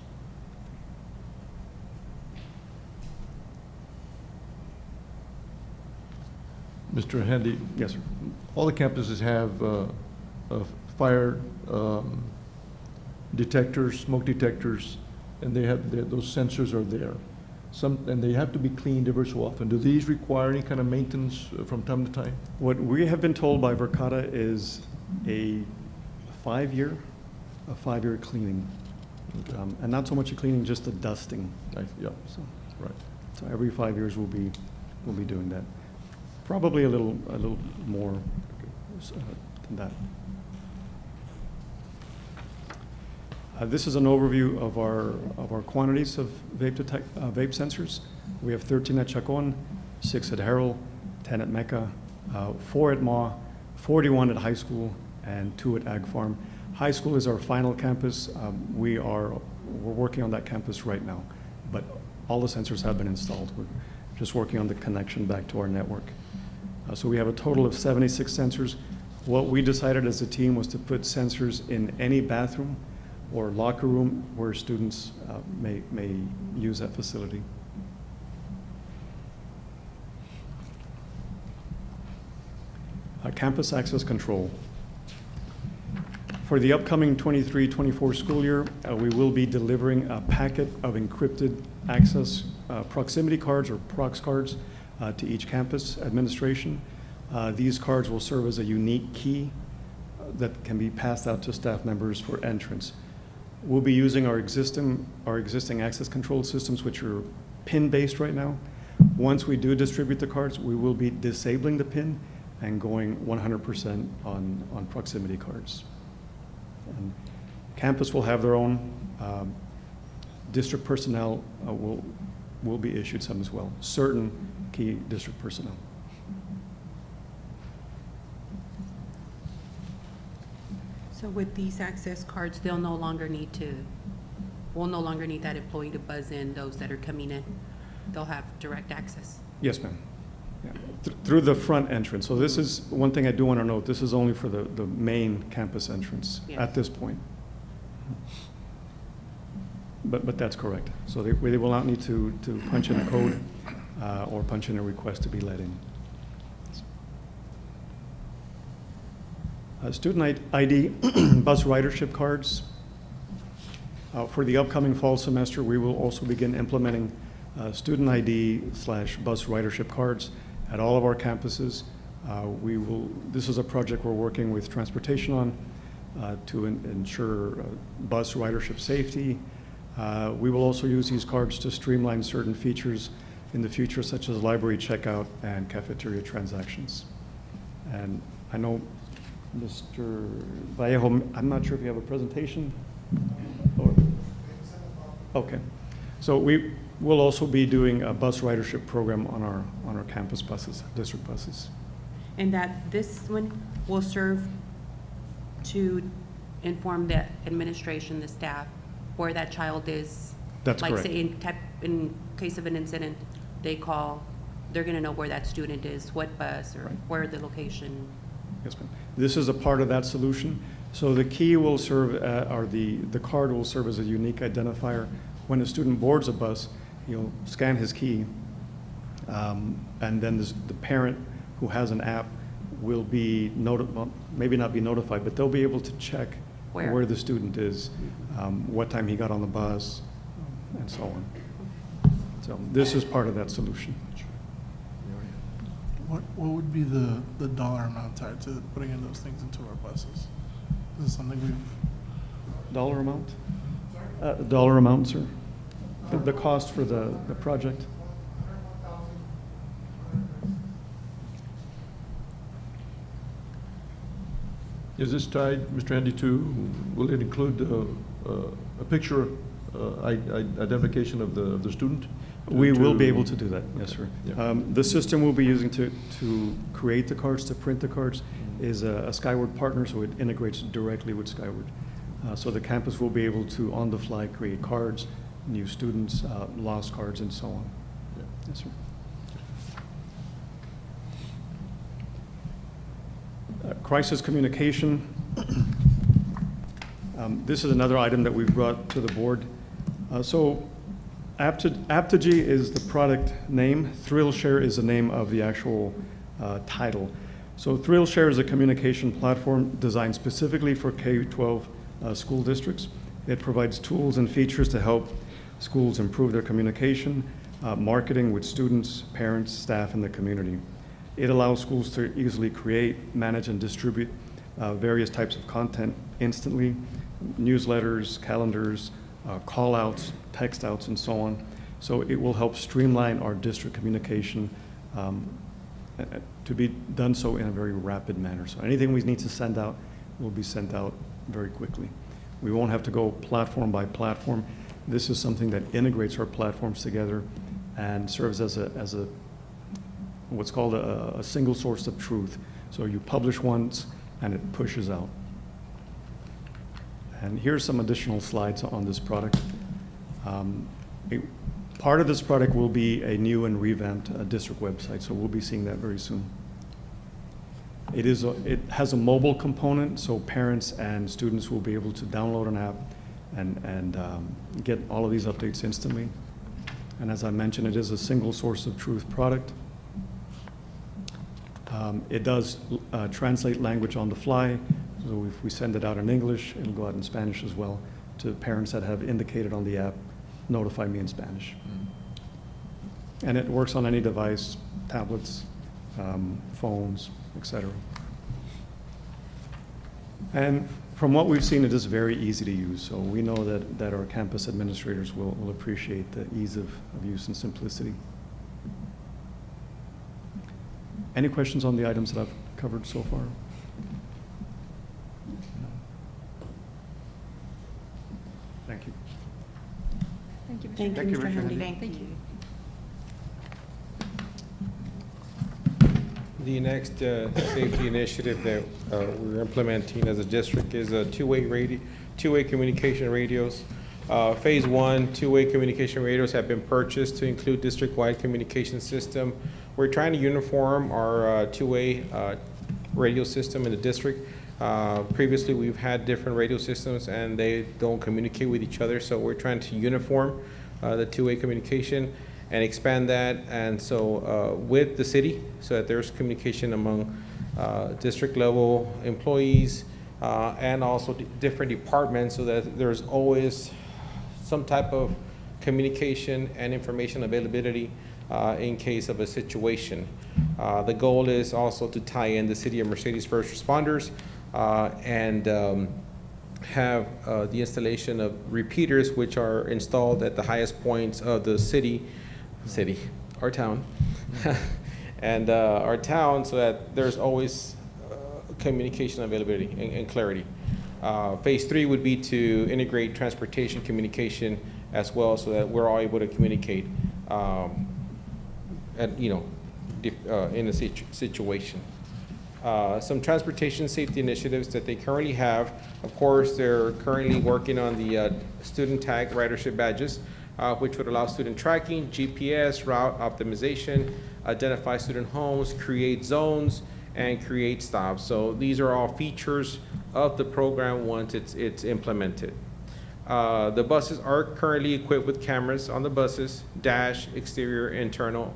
Mr. Handy. Yes, sir. All the campuses have fire detectors, smoke detectors, and they have those sensors are there. And they have to be cleaned every so often. Do these require any kind of maintenance from time to time? What we have been told by Verkada is a 5-year cleaning. Okay. And not so much a cleaning, just a dusting. Yeah. So, right. So every 5 years we'll be doing that. Probably a little more in that. This is an overview of our quantities of vape sensors. We have 13 at Chacon, 6 at Harrell, 10 at Mecca, 4 at Ma, 41 at high school, and 2 at Ag Farm. High school is our final campus. We're working on that campus right now, but all the sensors have been installed. We're just working on the connection back to our network. So we have a total of 76 sensors. What we decided as a team was to put sensors in any bathroom or locker room where students may use that facility. Campus access control. For the upcoming 23-24 school year, we will be delivering a packet of encrypted access proximity cards or prox cards to each campus administration. These cards will serve as a unique key that can be passed out to staff members for entrance. We'll be using our existing access control systems, which are PIN-based right now. Once we do distribute the cards, we will be disabling the PIN and going 100% on proximity cards. And campus will have their own. District personnel will be issued some as well, certain key district personnel. So with these access cards, we'll no longer need that employee to buzz in those that are coming in. They'll have direct access. Yes, ma'am. Yeah. Through the front entrance. So this is one thing I do want to note. This is only for the main campus entrance at this point. But that's correct. So they will not need to punch in a code or punch in a request to be let in. Student ID bus ridership cards. For the upcoming fall semester, we will also begin implementing student ID/bus ridership cards at all of our campuses. This is a project we're working with transportation on to ensure bus ridership safety. We will also use these cards to streamline certain features in the future, such as library checkout and cafeteria transactions. And I know Mr. Vallejo, I'm not sure if you have a presentation. Okay. So we will also be doing a bus ridership program on our campus buses, district buses. And that this one will serve to inform the administration, the staff, where that child is. That's like correct. Say in case of an incident, they call, they're gonna know where that student is, what bus, or where the location. Yes, ma'am. This is a part of that solution. So the key will serve, or the card will serve as a unique identifier. When a student boards a bus, he'll scan his key, and then the parent who has an app will be maybe not be notified, but they'll be able to check where the student is, what time he got on the bus, and so on. So this is part of that solution. What would be the dollar amount tied to putting in those things into our buses? Is this something we've? Dollar amount? Dollar amount, sir. The cost for the project? Is this tied, Mr. Andy, will it include a picture, identification of the student? We will be able to do that, yes, sir. Yeah. The system we'll be using to create the cards, to print the cards, is a Skyward partner, so it integrates directly with Skyward. So the campus will be able to, on the fly, create cards, new students, lost cards, and so on. Yeah. Yes, sir. Crisis communication. This is another item that we've brought to the board. So Aptogy is the product name. ThrillShare is the name of the actual title. So ThrillShare is a communication platform designed specifically for K-12 school districts. It provides tools and features to help schools improve their communication, marketing with students, parents, staff, and the community. It allows schools to easily create, manage, and distribute various types of content instantly, newsletters, calendars, call-outs, text-outs, and so on. So it will help streamline our district communication to be done so in a very rapid manner. So anything we need to send out will be sent out very quickly. We won't have to go platform by platform. This is something that integrates our platforms together and serves as a what's called a single source of truth. So you publish once and it pushes out. And here's some additional slides on this product. Part of this product will be a new and revamped district website, so we'll be seeing that very soon. It has a mobile component, so parents and students will be able to download an app and get all of these updates instantly. And as I mentioned, it is a single source of truth product. It does translate language on the fly, so if we send it out in English, it'll go out in Spanish as well to parents that have indicated on the app, notify me in Spanish. And it works on any device, tablets, phones, etc. And from what we've seen, it is very easy to use, so we know that our campus administrators will appreciate the ease of use and simplicity. Any questions on the items that I've covered so far? Thank you. Thank you, Mr. Thank you, Thank you, Mr. Mr. Handy. Thank you. The next safety initiative that we're implementing as a district is a two-way communication radios. Phase 1, two-way communication radios have been purchased to include district-wide communication system. We're trying to uniform our two-way radio system in the district. Previously, we've had different radio systems and they don't communicate with each other, so we're trying to uniform the two-way communication and expand that, and so with the city, so that there's communication among district level employees and also different departments, so that there's always some type of communication and information availability in case of a situation. The goal is also to tie in the city of Mercedes first responders and have the installation of repeaters, which are installed at the highest points of the our town, and our town, so that there's always communication availability and clarity. Phase 3 would be to integrate transportation communication as well, so that we're all able to communicate in a situation. Some transportation safety initiatives that they currently have. Of course, they're currently working on the student tag ridership badges, which would allow student tracking, GPS, route optimization, identify student homes, create zones, and create stops. So these are all features of the program once it's implemented. The buses are currently equipped with cameras on the buses, dash, exterior, internal,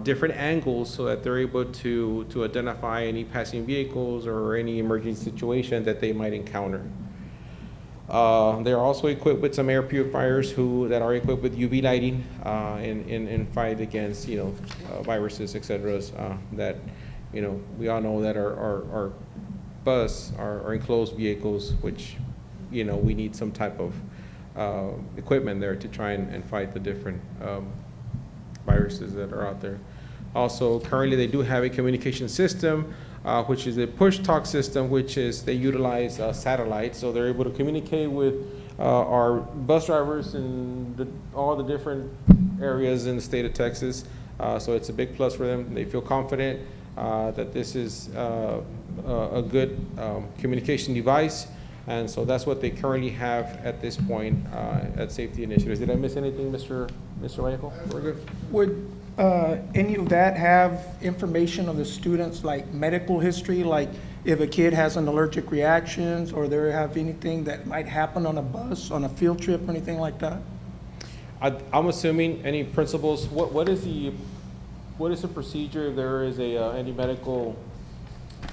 different angles, so that they're able to identify any passing vehicles or any emergency situation that they might encounter. They're also equipped with some air purifiers that are equipped with UV lighting in fight against viruses, etc. That we all know that our bus are enclosed vehicles, which we need some type of equipment there to try and fight the different viruses that are out there. Also, currently they do have a communication system, which is a push talk system, which is they utilize satellites, so they're able to communicate with our bus drivers in all the different areas in the state of Texas. So it's a big plus for them. They feel confident that this is a good communication device, and so that's what they currently have at this point at Safety Initiatives. Did I miss anything, Mr. Vallejo? We're good. Would any of that have information of the students, like medical history, like if a kid has an allergic reactions, or they have anything that might happen on a bus, on a field trip, or anything like that? I'm assuming any principals. What is the procedure if there is any medical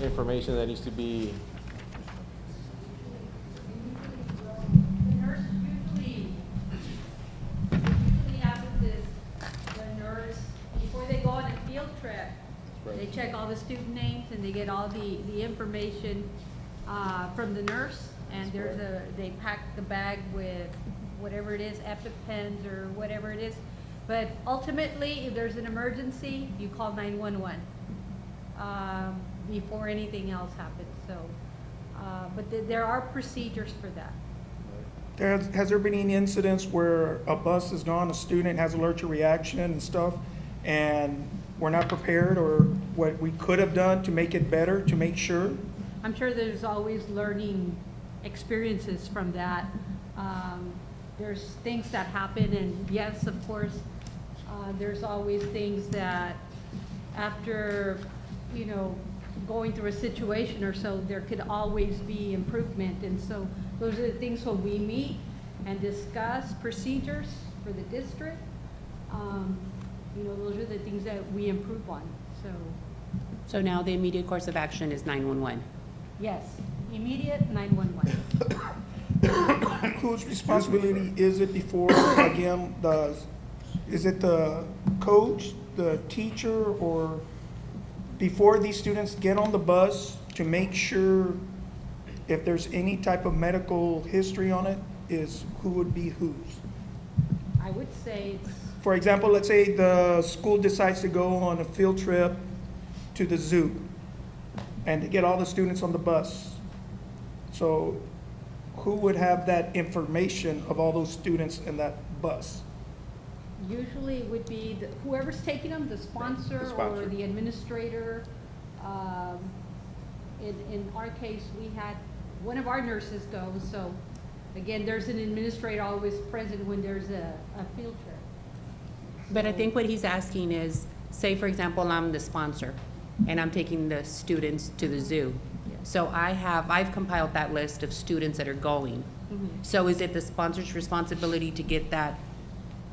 information that needs to be? They check all the student names and they get all the information from the nurse, and they pack the bag with whatever it is, EpiPens or whatever it is. But ultimately, if there's an emergency, you call 911. before anything else happens, so. But there are procedures for that. Has there been any incidents where a bus has gone, a student has allergic reaction and stuff, and we're not prepared, or what we could have done to make it better, to make sure? I'm sure there's always learning experiences from that. There's things that happen, and yes, of course, there's always things that after, you know, going through a situation or so, there could always be improvement. And so those are the things when we meet and discuss procedures for the district. You know, those are the things that we improve on, so. So now the immediate course of action is 911. Yes, immediate 911. Whose responsibility is it before, again, is it the coach, the teacher, or before these students get on the bus to make sure if there's any type of medical history on it, is who would be whose? I would say it's, For example, let's say the school decides to go on a field trip to the zoo and to get all the students on the bus. So who would have that information of all those students in that bus? usually it would be whoever's taking them, the sponsor or the administrator. In our case, we had one of our nurses go, so again, there's an administrator always present when there's a field trip. But I think what he's asking is, say for example, I'm the sponsor and I'm taking the students to the zoo. So I've compiled that list of students that are going. Mm-hmm. So is it the sponsor's responsibility to get that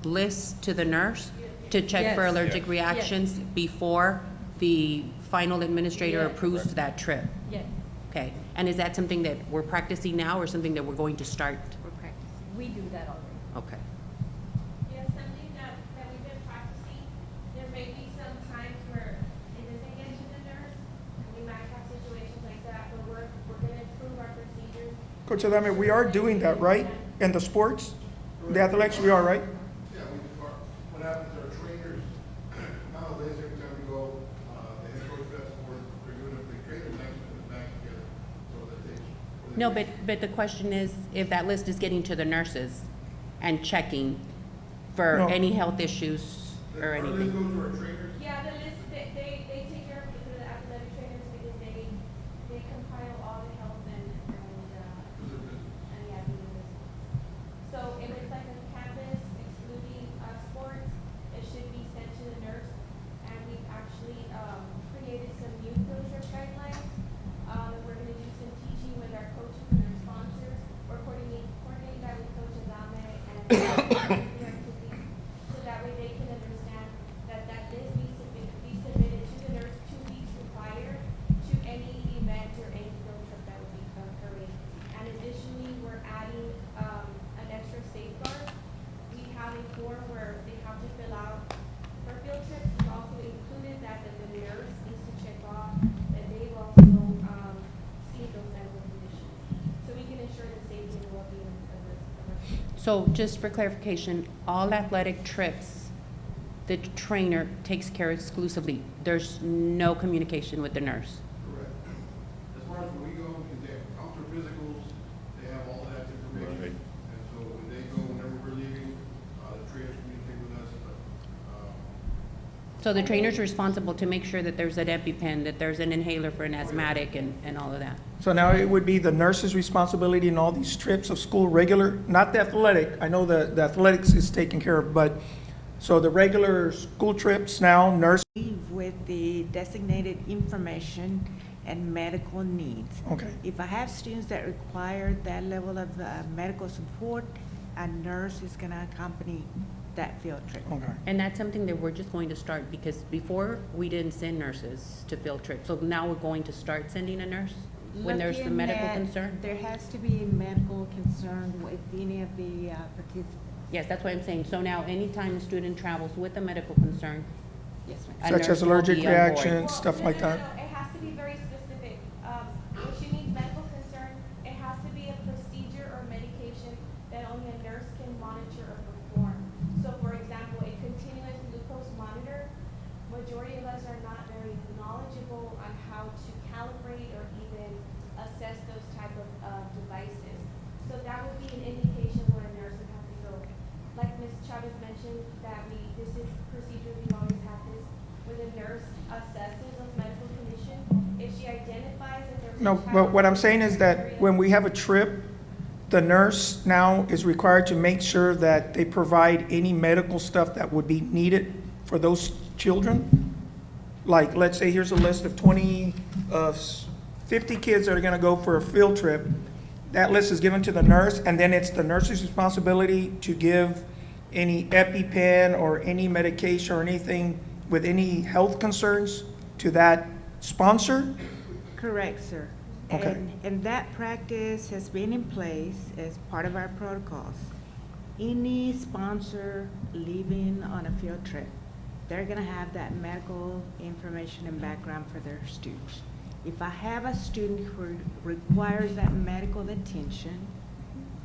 list to the nurse to check for Yes. allergic reactions before the final administrator Yes. approves that trip? Yes, Okay, and is that something that we're practicing now or something that we're going to start? we're practicing. We do that already. Okay. Yes, something that we've been practicing. There may be some times where it doesn't get to the nurse, and we might have situations like that, but we're gonna improve our procedures. Coach Adame, we are doing that, right? In the sports, the athletics, we are, right? Yeah, what happens, our trainers, nowadays, every time we go, the head coach basketball, they're doing a big training night in the back together, so that they. No, but the question is, if that list is getting to the nurses and checking for No. any health issues or Our list anything? goes to our trainers. Yeah, the list, they take care of it through the athletic trainers because they compile all the health and yeah, the list. So if it's like a campus excluding sports, it should be sent to the nurse. And we've actually created some new field trip guidelines. We're gonna do some teaching with our coaches and our sponsors. We're coordinating that with Coach Adame and so that way they can understand that list be submitted to the nurse 2 weeks prior to any event or any field trip that will be occurring. And additionally, we're adding an extra safeguard. We have a form where they have to fill out for field trips. We've also included that the nurse needs to check off that they've also seen those medical conditions. So we can ensure the safety and well-being of our students. So just for clarification, all athletic trips, the trainer takes care exclusively. There's no communication with the nurse. Correct. As far as when we go, they have counter physicals, they have all that information. And so when they go, whenever we're leaving, the trainers communicate with us, So the trainer's responsible to make sure that there's an EpiPen, that there's an inhaler for an asthmatic and all of that. So now it would be the nurse's responsibility in all these trips of school regular, not the athletic. I know the athletics is taken care of, but, so the regular school trips now, nurse, With the designated information and medical needs. okay. If I have students that require that level of medical support, a nurse is gonna accompany that field trip. Okay. And that's something that we're just going to start, because before, we didn't send nurses to field trips. So now we're going to start sending a nurse when there's the Looking medical at- concern? There has to be a medical concern with any of the participants. Yes, that's what I'm saying. So now, anytime a student travels with a medical concern, Yes, ma'am. a Such nurse as will allergic be on board. reactions, stuff No, like no, that? no, it has to be very specific. When she means medical concern, it has to be a procedure or medication that only a nurse can monitor or perform. So for example, a continuous glucose monitor, majority of us are not very knowledgeable how to calibrate or even assess those type of devices. So that would be an indication where a nurse would have to go. Like Ms. Chavez mentioned, that this is procedure, we always have this, where the nurse assesses a medical condition. If she identifies that there's a No, child but what I'm saying is in the that area- when we have a trip, the nurse now is required to make sure that they provide any medical stuff that would be needed for those children. Like, let's say here's a list of 50 kids that are gonna go for a field trip. That list is given to the nurse, and then it's the nurse's responsibility to give any EpiPen or any medication or anything with any health concerns to that sponsor? Correct, sir. Okay. And that practice has been in place as part of our protocols. Any sponsor leaving on a field trip, they're gonna have that medical information and background for their students. If I have a student who requires that medical attention,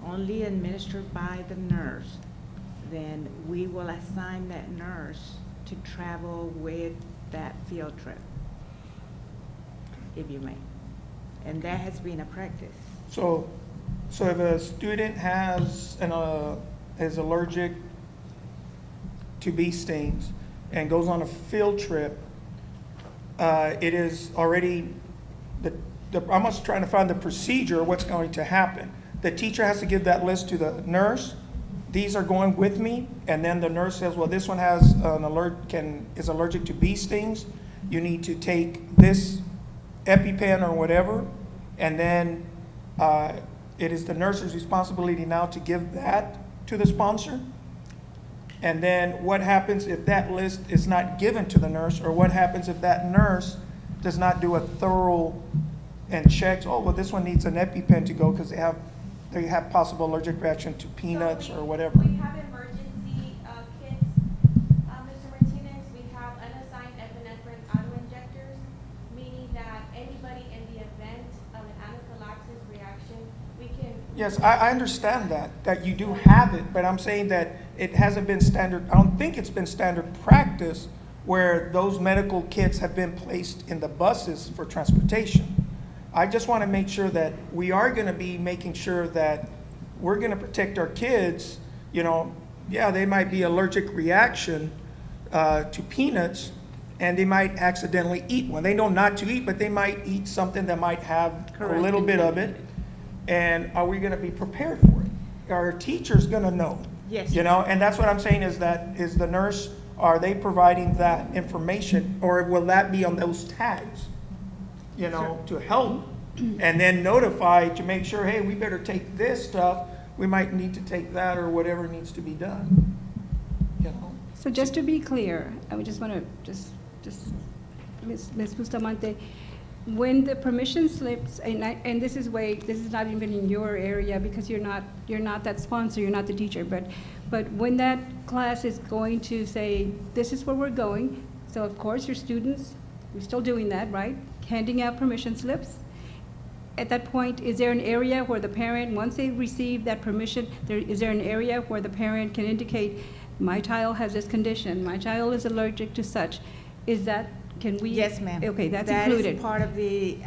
only administered by the nurse, then we will assign that nurse to travel with that field trip, if you may. And that has been a practice. So if a student is allergic to bee stings and goes on a field trip, it is already, I'm just trying to find the procedure, what's going to happen. The teacher has to give that list to the nurse. These are going with me, and then the nurse says, well, this one has is allergic to bee stings. You need to take this EpiPen or whatever, and then it is the nurse's responsibility now to give that to the sponsor. And then what happens if that list is not given to the nurse, or what happens if that nurse does not do a thorough and checks, oh, well, this one needs an EpiPen to go because they have possible allergic reaction to peanuts or whatever. We have emergency kits, Mr. Martinez. We have unassigned epinephrine auto-injectors, meaning that anybody in the event of an anaphylaxis reaction, we can. Yes, I understand that you do have it, but I'm saying that it hasn't been standard, I don't think it's been standard practice where those medical kits have been placed in the buses for transportation. I just want to make sure that we are going to be making sure that we're going to protect our kids. You know, yeah, they might be allergic reaction to peanuts, and they might accidentally eat one. They know not to eat, but they might eat something that might have a little bit of it. And are we going to be prepared for it? Are our teachers going to know? Yes. You know, and that's what I'm saying is the nurse, are they providing that information, or will that be on those tags? You know, to help, and then notify to make sure, hey, we better take this stuff, we might need to take that, or whatever needs to be done, you know? So just to be clear, I would just want to Ms. Bustamante, when the permission slips, and this is not even in your area because you're not that sponsor, you're not the teacher, but when that class is going to say, this is where we're going, so of course your students, we're still doing that, right? Handing out permission slips. At that point, is there an area where the parent, once they receive that permission, is there an area where the parent can indicate, my child has this condition, my child is allergic to such? Can we? Yes, ma'am. Okay, that's included. That is part of the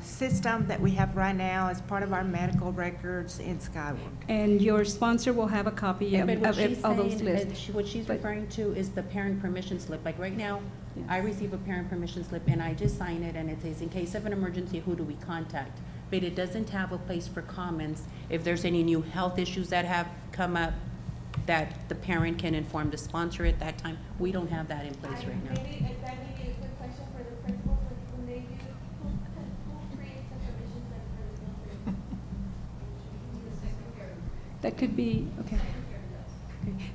system that we have right now as part of our medical records in Skyward. And your sponsor will have a copy of But what she's those saying, lists. what she's But- referring to is the parent permission slip. Like right now, Yeah. I receive a parent permission slip and I just sign it and it says, in case of an emergency, who do we contact? But it doesn't have a place for comments. If there's any new health issues that have come up, that the parent can inform the sponsor at that time. We don't have that in place right now. Maybe, if that may be a quick question for the principals, when they do, who creates the permission slip for the field trip? The secretary. That could be, okay.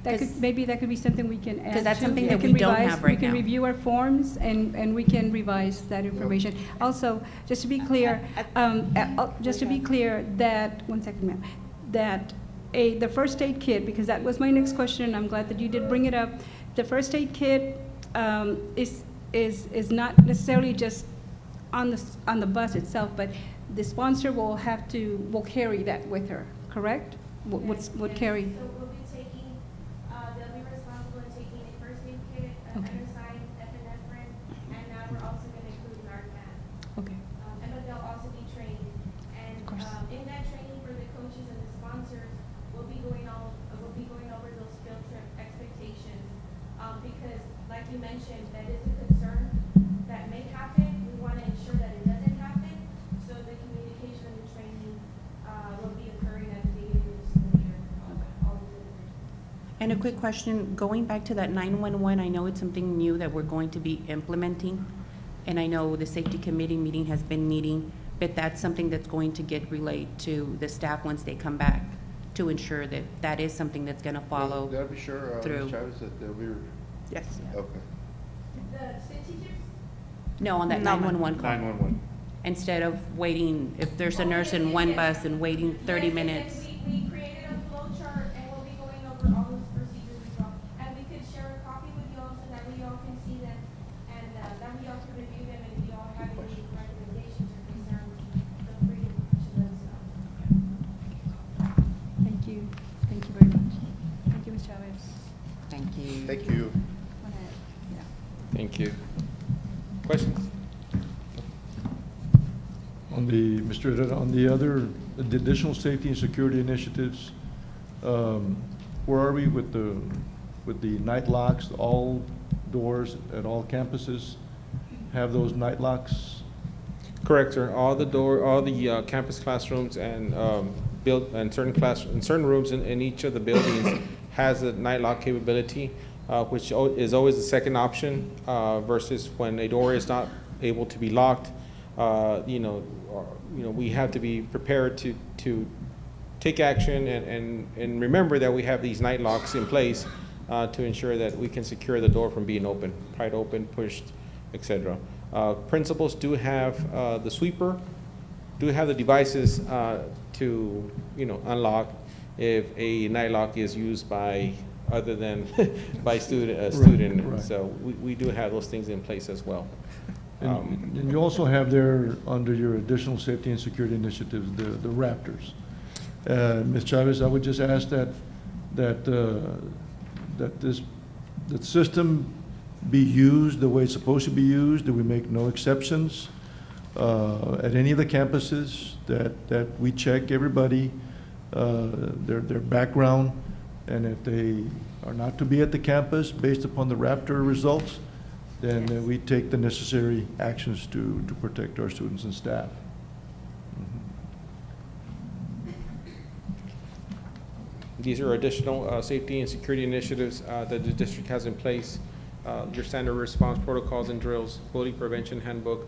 Because- Maybe that could be something we can add to. 'Cause that's something that can we don't revise- have right We now. can review our forms and we can revise that information. Also, just to be clear, that, one second, ma'am, that the first aid kit, because that was my next question, I'm glad that you did bring it up. The first aid kit is not necessarily just on the bus itself, but the sponsor will carry that with her, correct? Would carry? So we'll be taking, they'll be responsible in taking a first aid kit, an Okay. unassigned epinephrine, and now we're also gonna include Narcan. And a quick question, going back to that 911, I know it's something new that we're going to be implementing, and I know the safety committee meeting has been meeting, but that's something that's going to get relayed to the staff once they come back to ensure that that is something that's going to follow That'll be sure, through. Ms. Chavez, that we were, Yes. okay. No, on that No. 911 call. 911. Instead of waiting, if there's a nurse in one bus and waiting 30 minutes. We created a flow chart and we'll be going over all those procedures as well. And we could share a copy with you all so that we all can see them and that we all can review them, and if you all have any recommendations or concerns, feel free to let us know. Thank you. Thank you very much. Thank you, Ms. Chavez. Thank you. Thank you. Thank you. Questions? On the, Mr. Herrera, on the other, the additional safety and security initiatives, where are we with the night locks? All doors at all campuses have those night locks? Correct, sir. All the campus classrooms and certain rooms in each of the buildings has a night lock capability, which is always the second option versus when a door is not able to be locked. We have to be prepared to take action and remember that we have these night locks in place to ensure that we can secure the door from being open, pried open, pushed, etc. Principals do have the sweeper, do have the devices to unlock if a night lock is used by other than by a student. Right. So we do have those things in place as well. And you also have there, under your additional safety and security initiatives, the Raptors. Ms. Chavez, I would just ask that system be used the way it's supposed to be used, that we make no exceptions at any of the campuses, that we check everybody, their background, and if they are not to be at the campus based upon the Raptor results, then we take the necessary actions to protect our students and staff. These are additional safety and security initiatives that the district has in place. Your standard response protocols and drills, bullying prevention handbook,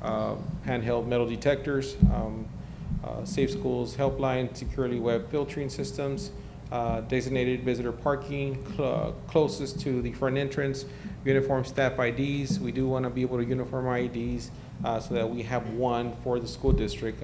handheld metal detectors, safe schools helpline, security web filtering systems, designated visitor parking closest to the front entrance, uniform staff IDs. We do want to be able to uniform IDs so that we have one for the school district.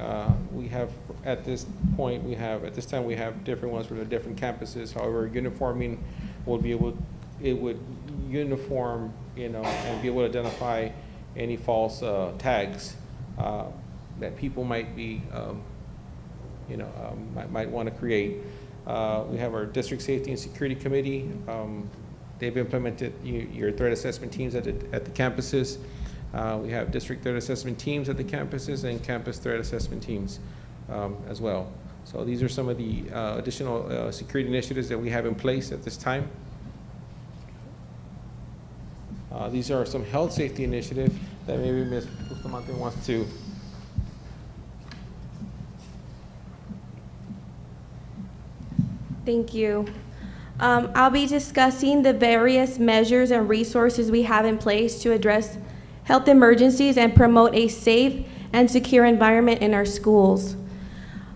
We have, at this time, we have different ones for the different campuses. However, uniforming will be able, it would uniform, and be able to identify any false tags that people might be, might want to create. We have our district safety and security committee. They've implemented your threat assessment teams at the campuses. We have district threat assessment teams at the campuses and campus threat assessment teams as well. So these are some of the additional security initiatives that we have in place at this time. These are some health safety initiatives that maybe Ms. Bustamante wants to. Thank you. I'll be discussing the various measures and resources we have in place to address health emergencies and promote a safe and secure environment in our schools.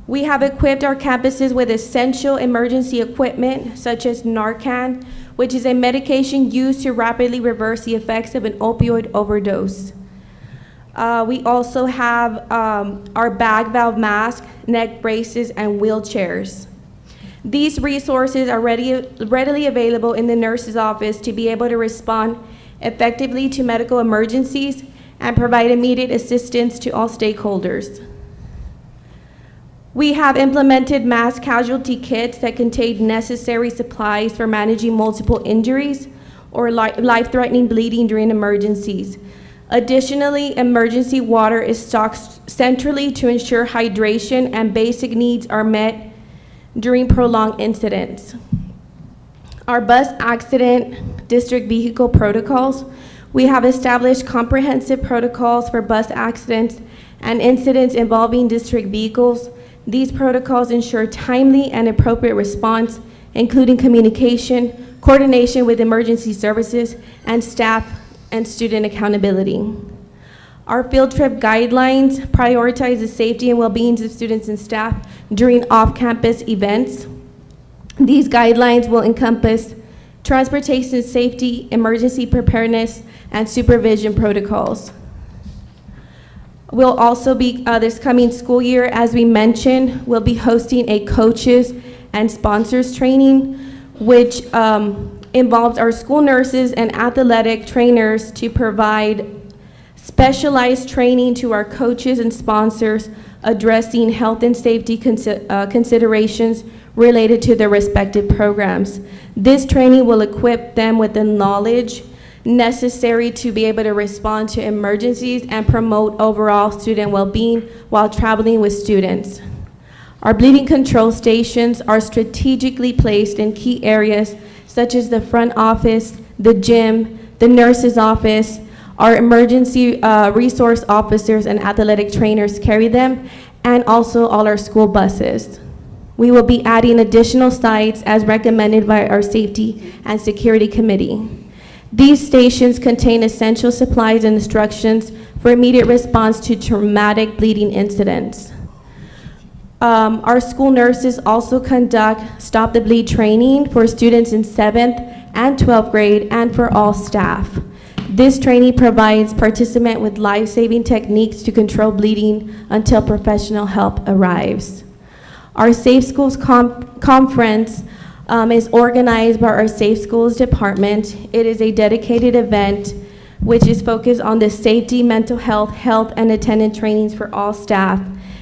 We have equipped our campuses with essential emergency equipment such as Narcan, which is a medication used to rapidly reverse the effects of an opioid overdose. We also have our bag valve mask, neck braces, and wheelchairs. These resources are readily available in the nurse's office to be able to respond effectively to medical emergencies and provide immediate assistance to all stakeholders. We have implemented mass casualty kits that contain necessary supplies for managing multiple injuries or life-threatening bleeding during emergencies. Additionally, emergency water is stocked centrally to ensure hydration and basic needs are met during prolonged incidents. Our bus accident district vehicle protocols. We have established comprehensive protocols for bus accidents and incidents involving district vehicles. These protocols ensure timely and appropriate response including communication, coordination with emergency services, and staff and student accountability. Our field trip guidelines prioritize the safety and well-being of students and staff during off-campus events. These guidelines will encompass transportation safety, emergency preparedness, and supervision protocols. We'll also be, this coming school year, as we mentioned, we'll be hosting a coaches and sponsors training, which involves our school nurses and athletic trainers to provide specialized training to our coaches and sponsors addressing health and safety considerations related to their respective programs. This training will equip them with the knowledge necessary to be able to respond to emergencies and promote overall student well-being while traveling with students. Our bleeding control stations are strategically placed in key areas such as the front office, the gym, the nurse's office. Our emergency resource officers and athletic trainers carry them, and also all our school buses. We will be adding additional sites as recommended by our Safety and Security Committee. These stations contain essential supplies and instructions for immediate response to traumatic bleeding incidents. Our school nurses also conduct Stop the Bleed training for students in 7th and 12th grade and for all staff. This training provides participants with life-saving techniques to control bleeding until professional help arrives. Our Safe Schools Conference is organized by our Safe Schools Department. It is a dedicated event which is focused on the safety, mental health, and attendance trainings for all staff.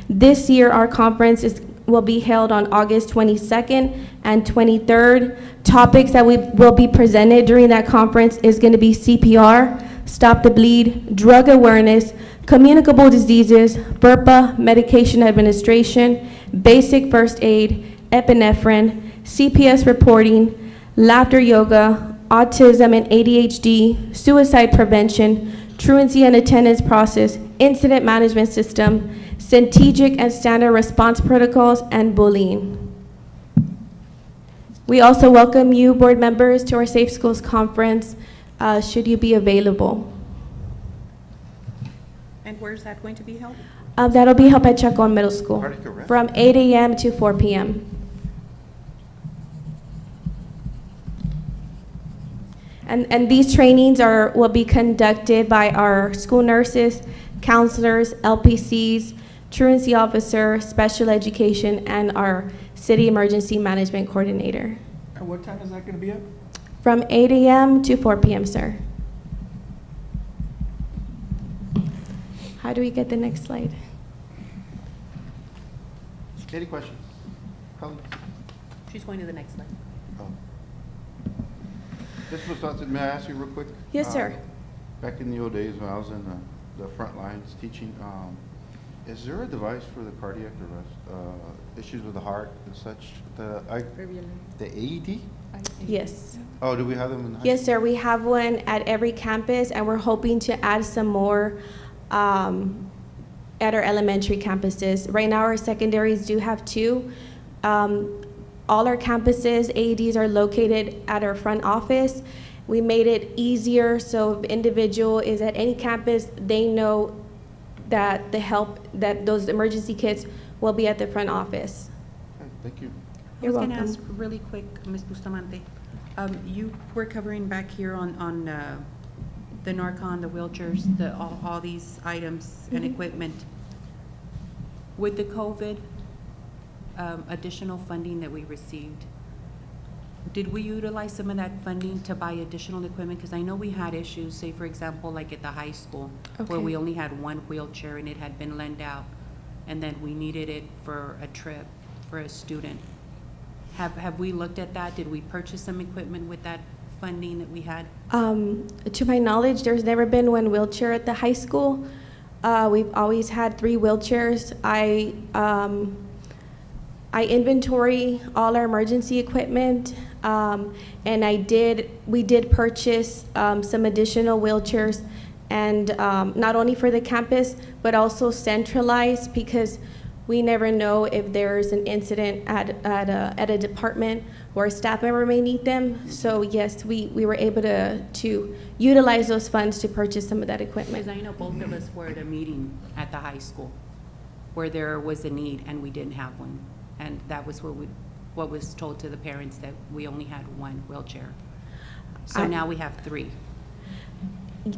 This year, our conference will be held on August 22nd and 23rd. Topics that will be presented during that conference is going to be CPR, Stop the Bleed, drug awareness, communicable diseases, FERPA, medication administration, basic first aid, epinephrine, CPS reporting, laughter yoga, autism and ADHD, suicide prevention, truancy and attendance process, incident management system, strategic and standard response protocols, and bullying. We also welcome you, board members, to our Safe Schools Conference, should you be available. And where's that going to be held? That'll be held at Chacon Middle School Artica, right? from 8 a.m. to 4 p.m. And these trainings will be conducted by our school nurses, counselors, LPCs, truancy officer, special education, and our city emergency management coordinator. And what time is that gonna be at? From 8 a.m. to 4 p.m., sir. How do we get the next slide? Any questions? Colleagues? She's going to the next slide. Oh. This was something, may I ask you real quick? Yes, sir. Back in the old days when I was in the front lines teaching, is there a device for the cardiac arrest, issues with the heart and such? The AED? Yes. Oh, do we have them in high Yes, sir. We have one at every campus, and we're hoping to add some more at our elementary campuses. Right now, our secondaries do have 2. All our campuses, AEDs are located at our front office. We made it easier, so if an individual is at any campus, they know that that those emergency kits will be at the front office. Okay, thank you. You're I was welcome. going to ask really quick, Ms. Bustamante. You were covering back here on the Narcon, the wheelchairs, all these items and equipment. With the COVID additional funding that we received, did we utilize some of that funding to buy additional equipment? Because I know we had issues, say for example, like at the high school, where Okay. we only had one wheelchair and it had been lent out, and then we needed it for a trip for a student. Have we looked at that? Did we purchase some equipment with that funding that we had? To my knowledge, there's never been one wheelchair at the high school. We've always had 3 wheelchairs. I inventory all our emergency equipment, and we did purchase some additional wheelchairs, and not only for the campus, but also centralized, because We never know if there's an incident at a department where a staff member may need them. So yes, we were able to utilize those funds to purchase some of that equipment. Because I know both of us were at a meeting at the high school where there was a need and we didn't have one. And that was what was told to the parents, that we only had one wheelchair. So now we have 3.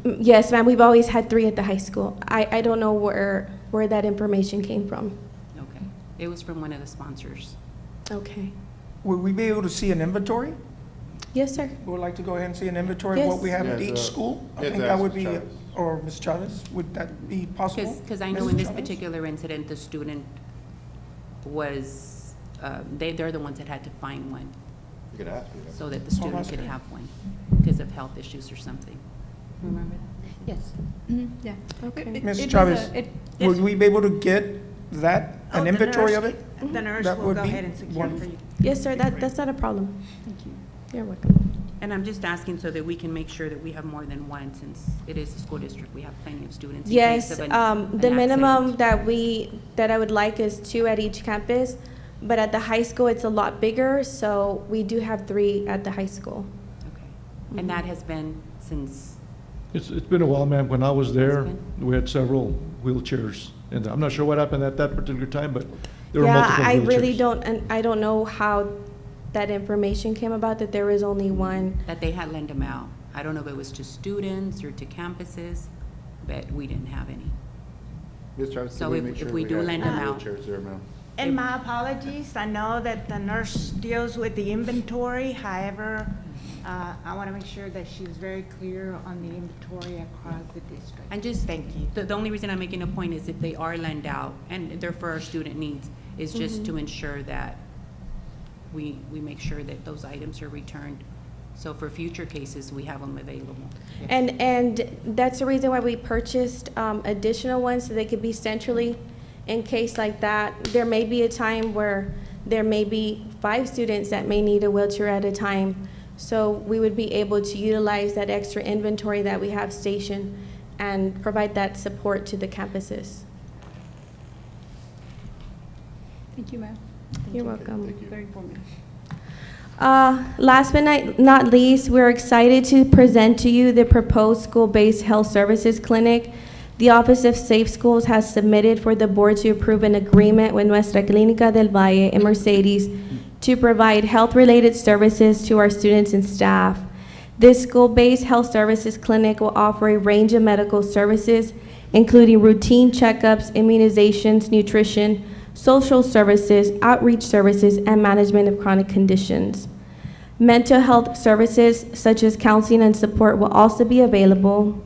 Yes, ma'am, we've always had 3 at the high school. I don't know where that information came from. Okay. It was from one of the sponsors. Okay. Would we be able to see an inventory? Yes, sir. We would like to go ahead and see an inventory of what we have at Yes. each school. I Yes, think that would Mr. be, Chavez. or Ms. Chavez, would that be possible? Because I know Mrs. in this Chavez? particular incident, the student was, they're the ones that had to find one You could ask me that. so that the student that's could great. have one because of health issues or something. Remember that? Yes. Yeah. Okay. Ms. Chavez, would we be able to get that, an inventory of it? The nurse That will would go be ahead and secure it for wonderful. you. Yes, sir, that's not a problem. Thank you. You're welcome. And I'm just asking so that we can make sure that we have more than one, since it is a school district, we have plenty of students. in Yes, case of the an minimum accident. that I would like is 2 at each campus, but at the high school, it's a lot bigger, so we do have 3 at the high school. Okay. And that has been since, It's been a while, ma'am. When I was there, It's we had several wheelchairs. And I'm not sure what happened at that particular time, but there were Yeah, multiple I really wheelchairs. don't, and I don't know how that information came about, that there was only one. that they had lent them out. I don't know if it was to students or to campuses, but we didn't have any. Ms. Chavez, So can we if- make if sure we do have lend them out- wheelchairs there, ma'am? And my apologies, I know that the nurse deals with the inventory, however, I want to make sure that she was very clear on the inventory across the district. And just, Thank you. the only reason I'm making a point is if they are lent out, and they're for our student needs, is just to ensure that we make sure that those items are returned. So for future cases, we have them available. And that's the reason why we purchased additional ones, so they could be centrally in case like that. There may be a time where there may be 5 students that may need a wheelchair at a time. So we would be able to utilize that extra inventory that we have stationed and provide that support to the campuses. Thank you, ma'am. You're welcome. Thank you. Very informative. Last but not least, we're excited to present to you the proposed school-based health services clinic. The Office of Safe Schools has submitted for the board to approve an agreement with Nuestra Clínica del Valle in Mercedes to provide health-related services to our students and staff. This school-based health services clinic will offer a range of medical services, including routine checkups, immunizations, nutrition, social services, outreach services, and management of chronic conditions. Mental health services such as counseling and support will also be available.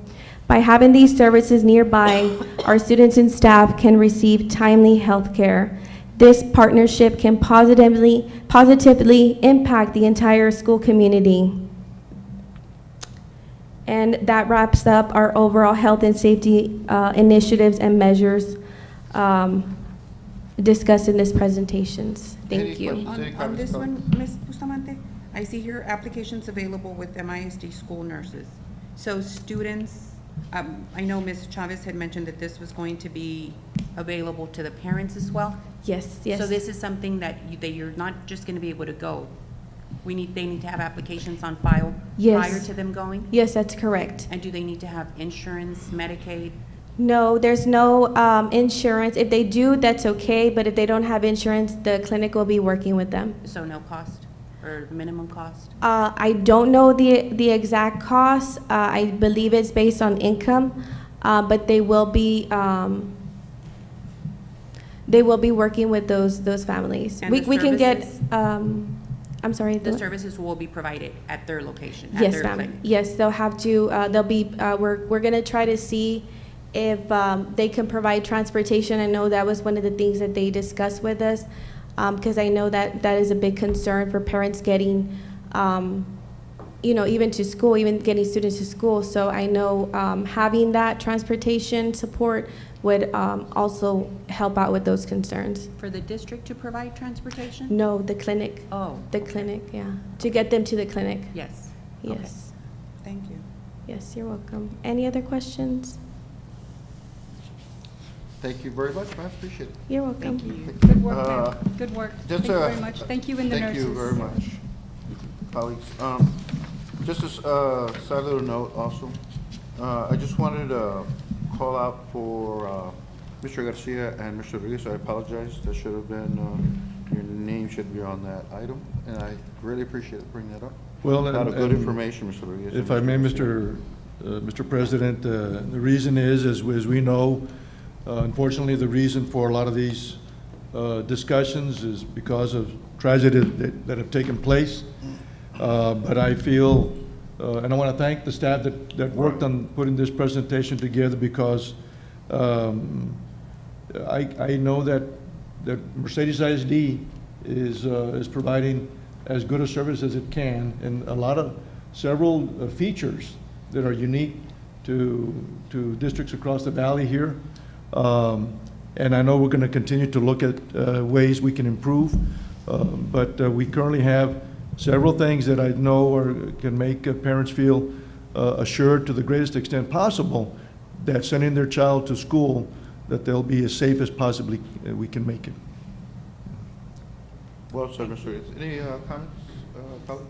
By having these services nearby, our students and staff can receive timely health care. This partnership can positively impact the entire school community. And that wraps up our overall health and safety initiatives and measures discussed in this presentations. Any Thank you. questions? Any On comments, this one, comments? Ms. Bustamante, I see here applications available with MISD school nurses. So students, I know Ms. Chavez had mentioned that this was going to be available to the parents as well. Yes, yes. So this is something that you're not just going to be able to go. They need to have applications on file Yes. prior to them going? Yes, that's correct. And do they need to have insurance, Medicaid? No, there's no insurance. If they do, that's okay, but if they don't have insurance, the clinic will be working with them. So no cost or minimum cost? I don't know the exact cost. I believe it's based on income, but they will be working with those families. And We the can get, services? I'm sorry. The services will be provided at their location, at Yes, their ma'am. clinic? Yes, they'll have to, we're gonna try to see if they can provide transportation. I know that was one of the things that they discussed with us, because I know that is a big concern for parents getting, even to school, even getting students to school. So I know having that transportation support would also help out with those concerns. For the district to provide transportation? No, the clinic. Oh. The clinic, yeah, to get them to the clinic. Yes. Okay. Yes. Thank you. Yes, you're welcome. Any other questions? Thank you very much, ma'am, appreciate it. You're welcome. Thank you. Good work, Uh, ma'am. Good work. just, Thank you very much. Thank you and the nurses. Thank you very much, colleagues. Just a side little note also. I just wanted to call out for Mr. Garcia and Mr. Rodriguez. I apologize. That should have been, your name should be on that item, and I really appreciate it bringing that up. Well, A lot of good and information, Mr. Rodriguez. If I may, Mr. President, the reason is, as we know, unfortunately, the reason for a lot of these discussions is because of tragedies that have taken place. But I feel, and I want to thank the staff that worked on putting this presentation together, because I know that Mercedes ISD is providing as good a service as it can, and several features that are unique to districts across the valley here. And I know we're going to continue to look at ways we can improve, but we currently have several things that I know can make parents feel assured to the greatest extent possible that sending their child to school, that they'll be as safe as possibly we can make it. Well said, Mr. Rodriguez. Any comments, colleagues?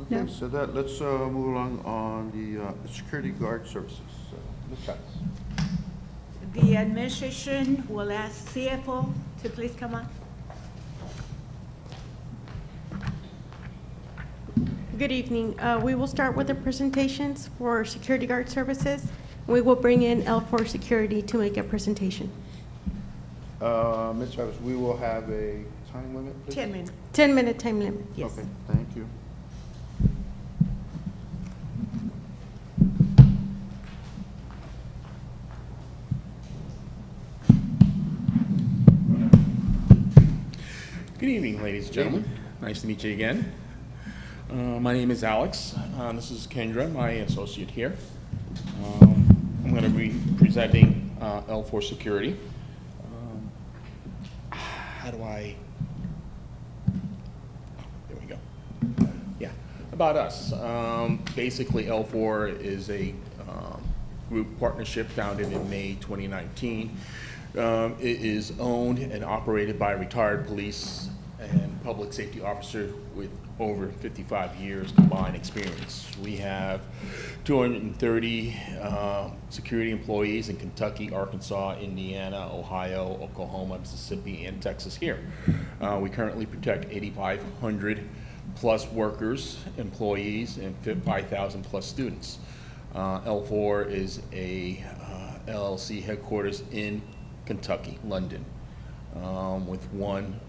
Okay, No. so let's move along on the security guard services. Ms. Chavez. The administration will ask CFO to please come on. Good evening. We will start with the presentations for security guard services. We will bring in L4 Security to make a presentation. Ms. Chavez, we will have a time limit, please? 10 minutes. 10-minute time limit, yes. Okay, thank you. Good evening, ladies and gentlemen. Nice to meet you again. My name is Alex. This is Kendra, my associate here. I'm going to be presenting L4 Security. How do I... There we go. Yeah, about us. Basically, L4 is a group partnership founded in May 2019. It is owned and operated by retired police and public safety officers with over 55 years combined experience. We have 230 security employees in Kentucky, Arkansas, Indiana, Ohio, Oklahoma, Mississippi, and Texas here. We currently protect 8,500 plus workers, employees, and 5,000 plus students. L4 is a LLC headquarters in Kentucky, London, with one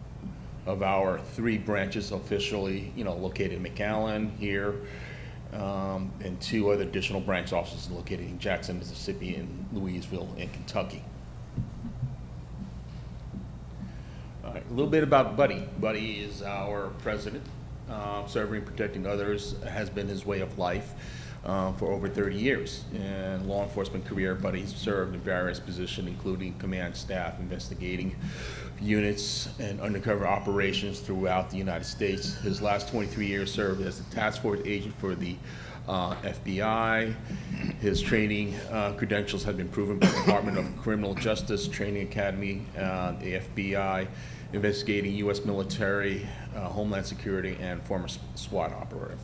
of our 3 branches officially, located in McAllen here, and 2 other additional branch offices located in Jackson, Mississippi, and Louisville, and Kentucky. All right, a little bit about Buddy. Buddy is our president. Serving and protecting others has been his way of life for over 30 years. In law enforcement career, Buddy's served in various positions, including command staff, investigating units, and undercover operations throughout the United States. His last 23 years served as a task force agent for the FBI. His training credentials have been proven by the Department of Criminal Justice Training Academy, the FBI, investigating U.S. military, Homeland Security, and former SWAT operative.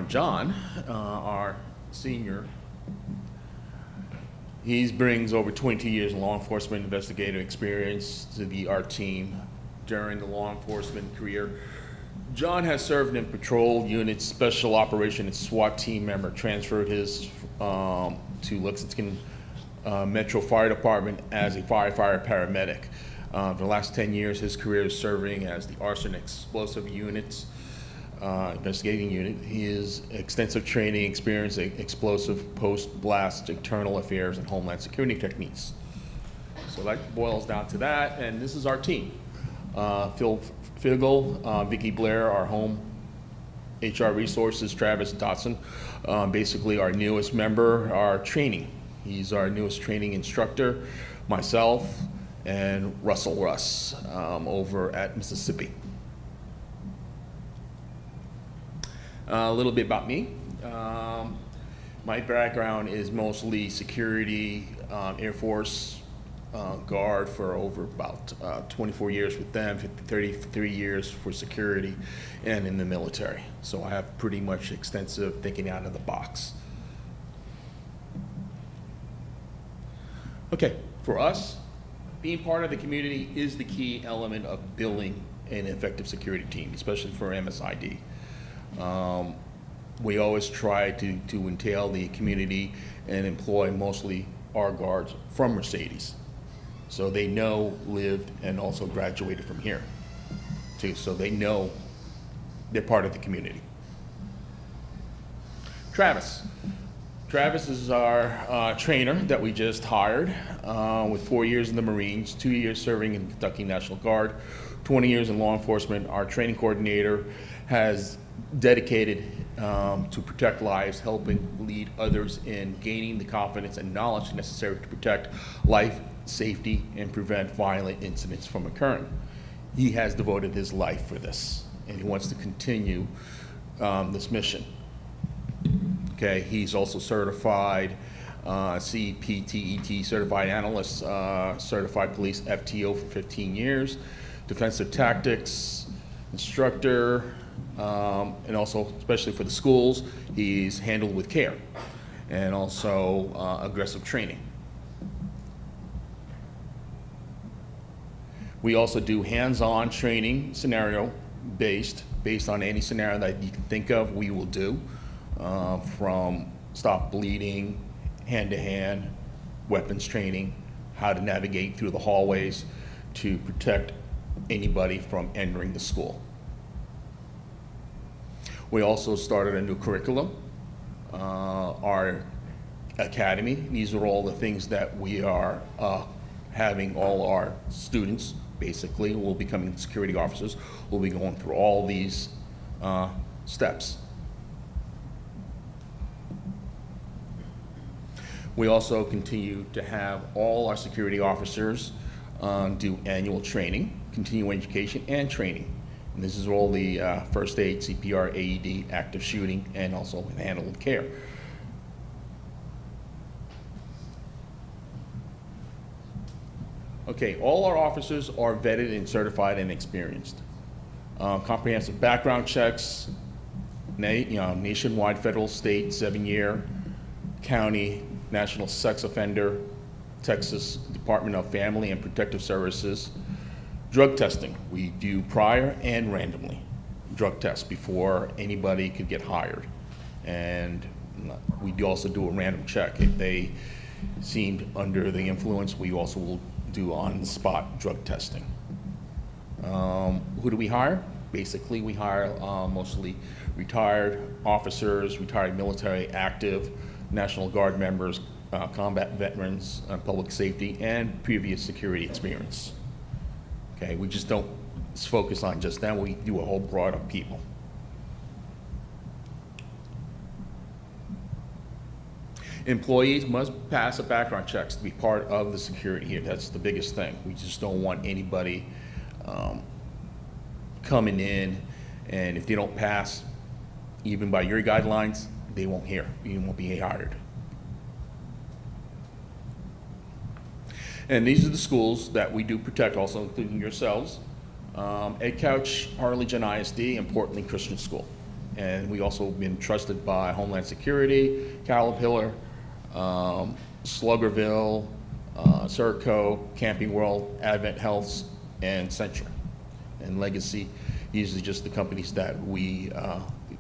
John, our senior, he brings over 22 years in law enforcement investigative experience to our team. During the law enforcement career, John has served in patrol units, special operation, and SWAT team member, transferred his to Lexington Metro Fire Department as a firefighter paramedic. For the last 10 years, his career is serving as the arson explosive units investigating unit. He has extensive training experience in explosive post-blast internal affairs and homeland security techniques. So that boils down to that, and this is our team. Phil Figgle, Vicki Blair, our home HR resources, Travis Dotson, basically our newest member, our training. He's our newest training instructor, myself, and Russell Russ over at Mississippi. A little bit about me. My background is mostly security, Air Force guard for over about 24 years with them, 33 years for security, and in the military. So I have pretty much extensive thinking out of the box. Okay, for us, being part of the community is the key element of building an effective security team, especially for MSID. We always try to entail the community and employ mostly our guards from Mercedes. So they know, lived, and also graduated from here too. So they know they're part of the community. Travis. Travis is our trainer that we just hired with 4 years in the Marines, 2 years serving in the Kentucky National Guard, 20 years in law enforcement. Our training coordinator has dedicated to protect lives, helping lead others in gaining the confidence and knowledge necessary to protect life, safety, and prevent violent incidents from occurring. He has devoted his life for this, and he wants to continue this mission. Okay, he's also certified CPTET certified analyst, certified police FTO for 15 years, defensive tactics instructor, and also, especially for the schools, he's handled with care and also aggressive training. We also do hands-on training, scenario-based, based on any scenario that you can think of, we will do. From stop bleeding, hand-to-hand, weapons training, how to navigate through the hallways to protect anybody from entering the school. We also started a new curriculum, our academy. These are all the things that we are having all our students, basically, who will be becoming security officers, will be going through all these steps. We also continue to have all our security officers do annual training, continuing education and training. And this is all the first aid, CPR, AED, active shooting, and also handled with care. Okay, all our officers are vetted and certified and experienced. Comprehensive background checks, nationwide, federal, state, 7-year, county, National Sex Offender, Texas Department of Family and Protective Services. Drug testing, we do prior and randomly drug tests before anybody could get hired. And we do also do a random check. If they seemed under the influence, we also will do on-the-spot drug testing. Who do we hire? Basically, we hire mostly retired officers, retired military, active, National Guard members, combat veterans, public safety, and previous security experience. Okay, we just don't focus on just them, we do a whole broad of people. Employees must pass a background checks to be part of the security here. That's the biggest thing. We just don't want anybody coming in, and if they don't pass, even by your guidelines, they won't won't be hired. And these are the schools that we do protect, also including yourselves. Ed Couch, Harlingen ISD, and Portland Christian School. And we also been trusted by Homeland Security, Caterpillar, Sluggerville, Serco, Camping World, Advent Health, and Centra. And Legacy, these are just the companies that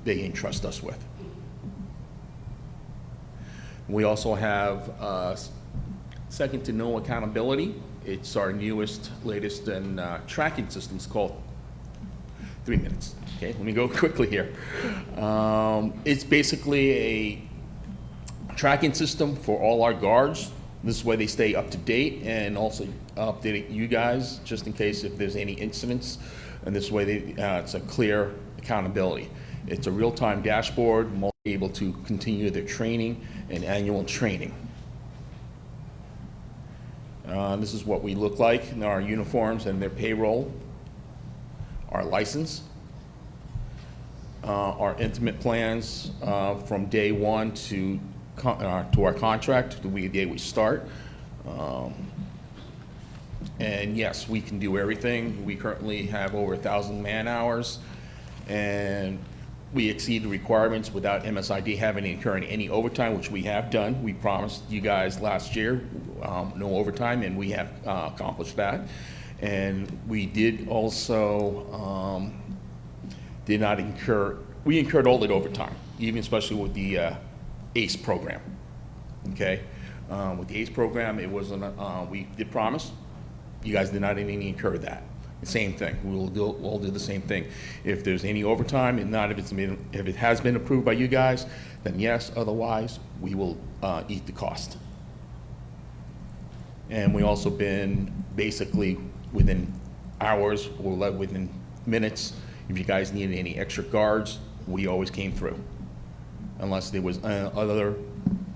they entrust us with. We also have second to no accountability. It's our newest, latest, and tracking systems called 3 minutes. Okay, let me go quickly here. It's basically a tracking system for all our guards. This way they stay up to date and also update you guys just in case if there's any incidents. And this way it's a clear accountability. It's a real-time dashboard, able to continue their training and annual training. This is what we look like in our uniforms and their payroll, our license, our intimate plans from day one to to our contract, the day we start. And yes, we can do everything. We currently have over 1,000 man-hours, and we exceed the requirements without MSID having incurring any overtime, which we have done. We promised you guys last year no overtime, and we have accomplished that. And we did also did not incur, we incurred all the overtime, even especially with the ACE program, okay? With the ACE program, it wasn't, we did promise, you guys did not even incur that. Same thing, we'll do the same thing. If there's any overtime, and not if it has been approved by you guys, then yes, otherwise, we will eat the cost. And we also been basically within hours or within minutes. If you guys needed any extra guards, we always came through. Unless there was other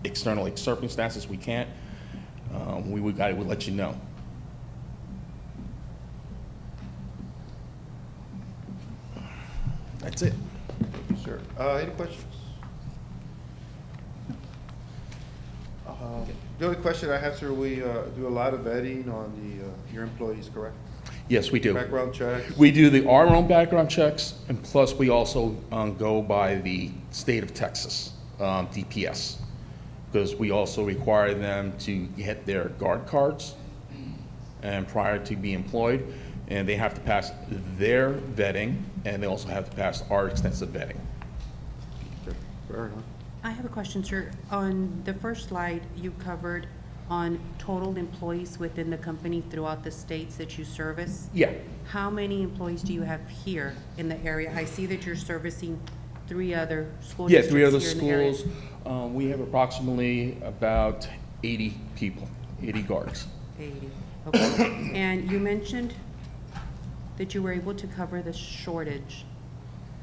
external circumstances we can't, we would let you know. That's it. Thank you, sir. Any questions? The only question I have, sir, we do a lot of vetting on your employees, correct? Yes, we do. Background checks? We do our own background checks, and plus we also go by the state of Texas, DPS, because we also require them to get their guard cards and prior to be employed, and they have to pass their vetting, and they also have to pass our extensive vetting. Fair enough. I have a question, sir. On the first slide, you covered on total employees within the company throughout the states that you service. Yeah. How many employees do you have here in the area? I see that you're servicing 3 other school Yeah, districts 3 other here in the area. schools. We have approximately about 80 people, 80 guards. 80, okay. And you mentioned that you were able to cover the shortage.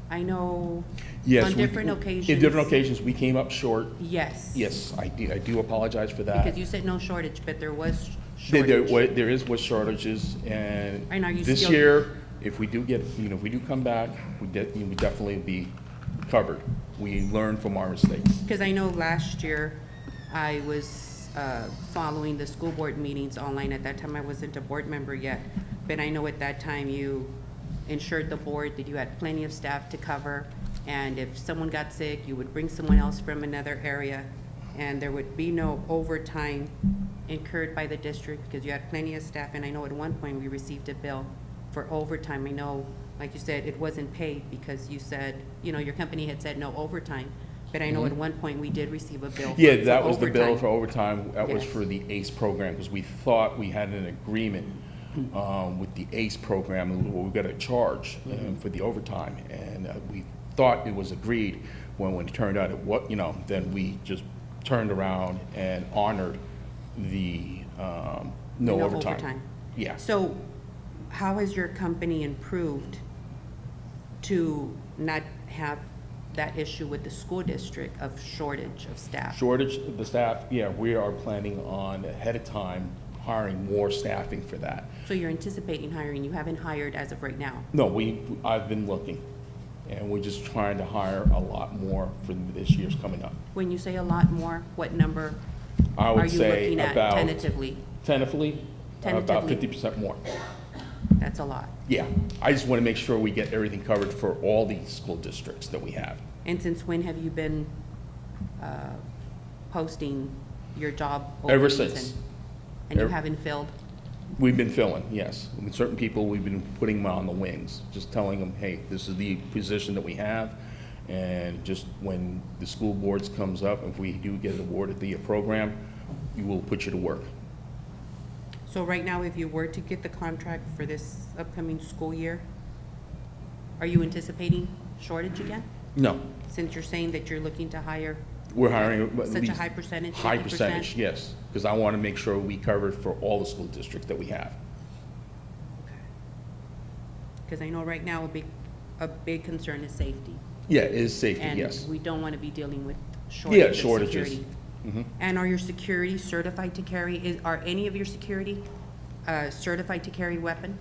I know Yes, on different occasions. In different occasions, we came up short. Yes. Yes, I do apologize for that. Because you said no shortage, but there was shortage. There was shortages, and And are you this still- year, if we do get, if we do come back, we definitely be covered. We learn from our mistakes. Because I know last year, I was following the school board meetings online. At that time, I wasn't a board member yet. But I know at that time, you ensured the board that you had plenty of staff to cover. And if someone got sick, you would bring someone else from another area. And there would be no overtime incurred by the district because you had plenty of staff. And I know at one point, we received a bill for overtime. I know, like you said, it wasn't paid because you said, your company had said no overtime. But I know at one point, we did receive a bill for Yeah, that was the bill overtime. for overtime. That was Yes. for the ACE program, because we thought we had an agreement with the ACE program, and we got a charge for the overtime. And we thought it was agreed. When it turned out then we just turned around and honored the no overtime. Yeah. So how has your company improved to not have that issue with the school district of shortage of staff? Shortage of the staff, yeah, we are planning on ahead of time hiring more staffing for that. So you're anticipating hiring, you haven't hired as of right now? No, I've been looking, and we're just trying to hire a lot more for this year's coming up. When you say a lot more, what number I are would you say looking at about tentatively? Tentatively, about Tentatively. 50% more. That's a lot. Yeah, I just want to make sure we get everything covered for all the school districts that we have. And since when have you been posting your job Ever openings since. And you Ever- haven't filled? We've been filling, yes. With certain people, we've been putting them on the wings, just telling them, hey, this is the position that we have. And just when the school boards comes up, if we do get awarded the program, we will put you to work. So right now, if you were to get the contract for this upcoming school year, are you anticipating shortage again? No, Since you're saying that you're looking to hire we're hiring at such a least high percentage, 50%? high percentage, yes, because I want to make sure we cover for all the school districts that we have. Because I know right now a big concern is safety. Yeah, it is safety, yes. And we don't want to be dealing with Yeah, shortages of shortages. security. Mhm. And are your security certified to carry, are any of your security certified to carry weapon?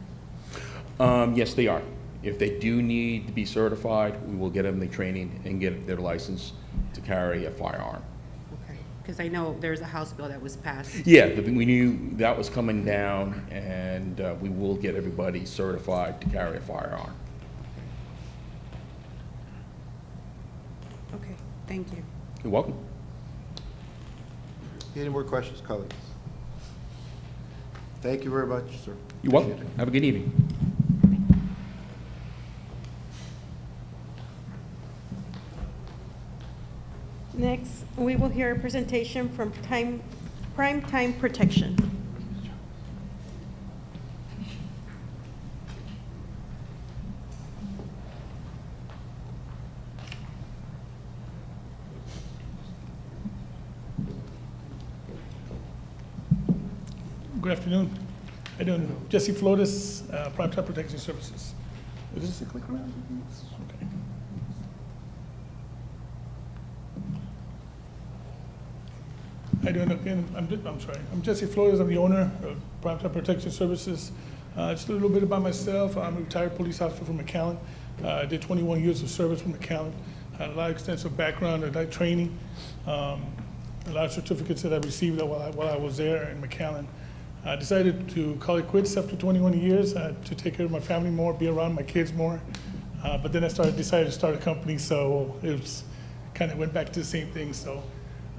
Yes, they are. If they do need to be certified, we will get them the training and get their license to carry a firearm. Okay. Because I know there's a House bill that was passed. Yeah, we knew that was coming down, and we will get everybody certified to carry a firearm. Okay, thank you. You're welcome. Any more questions, colleagues? Thank you very much, sir. You're welcome. Appreciate it. Have a good evening. Next, we will hear a presentation from Prime Time Protection. Good afternoon. How you doing? Jesse Flores, Prime Time Protection Services. Is this a click around? Okay. How you doing again? I'm sorry. I'm Jesse Flores. I'm the owner of Prime Time Protection Services. Just a little bit about myself. I'm a retired police officer from McAllen. I did 21 years of service from McAllen. Had a lot of extensive background and like training. A lot of certificates that I received while I was there in McAllen. I decided to call it quits after 21 years to take care of my family more, be around my kids more. But then I decided to start a company, so it was kind of went back to the same thing. So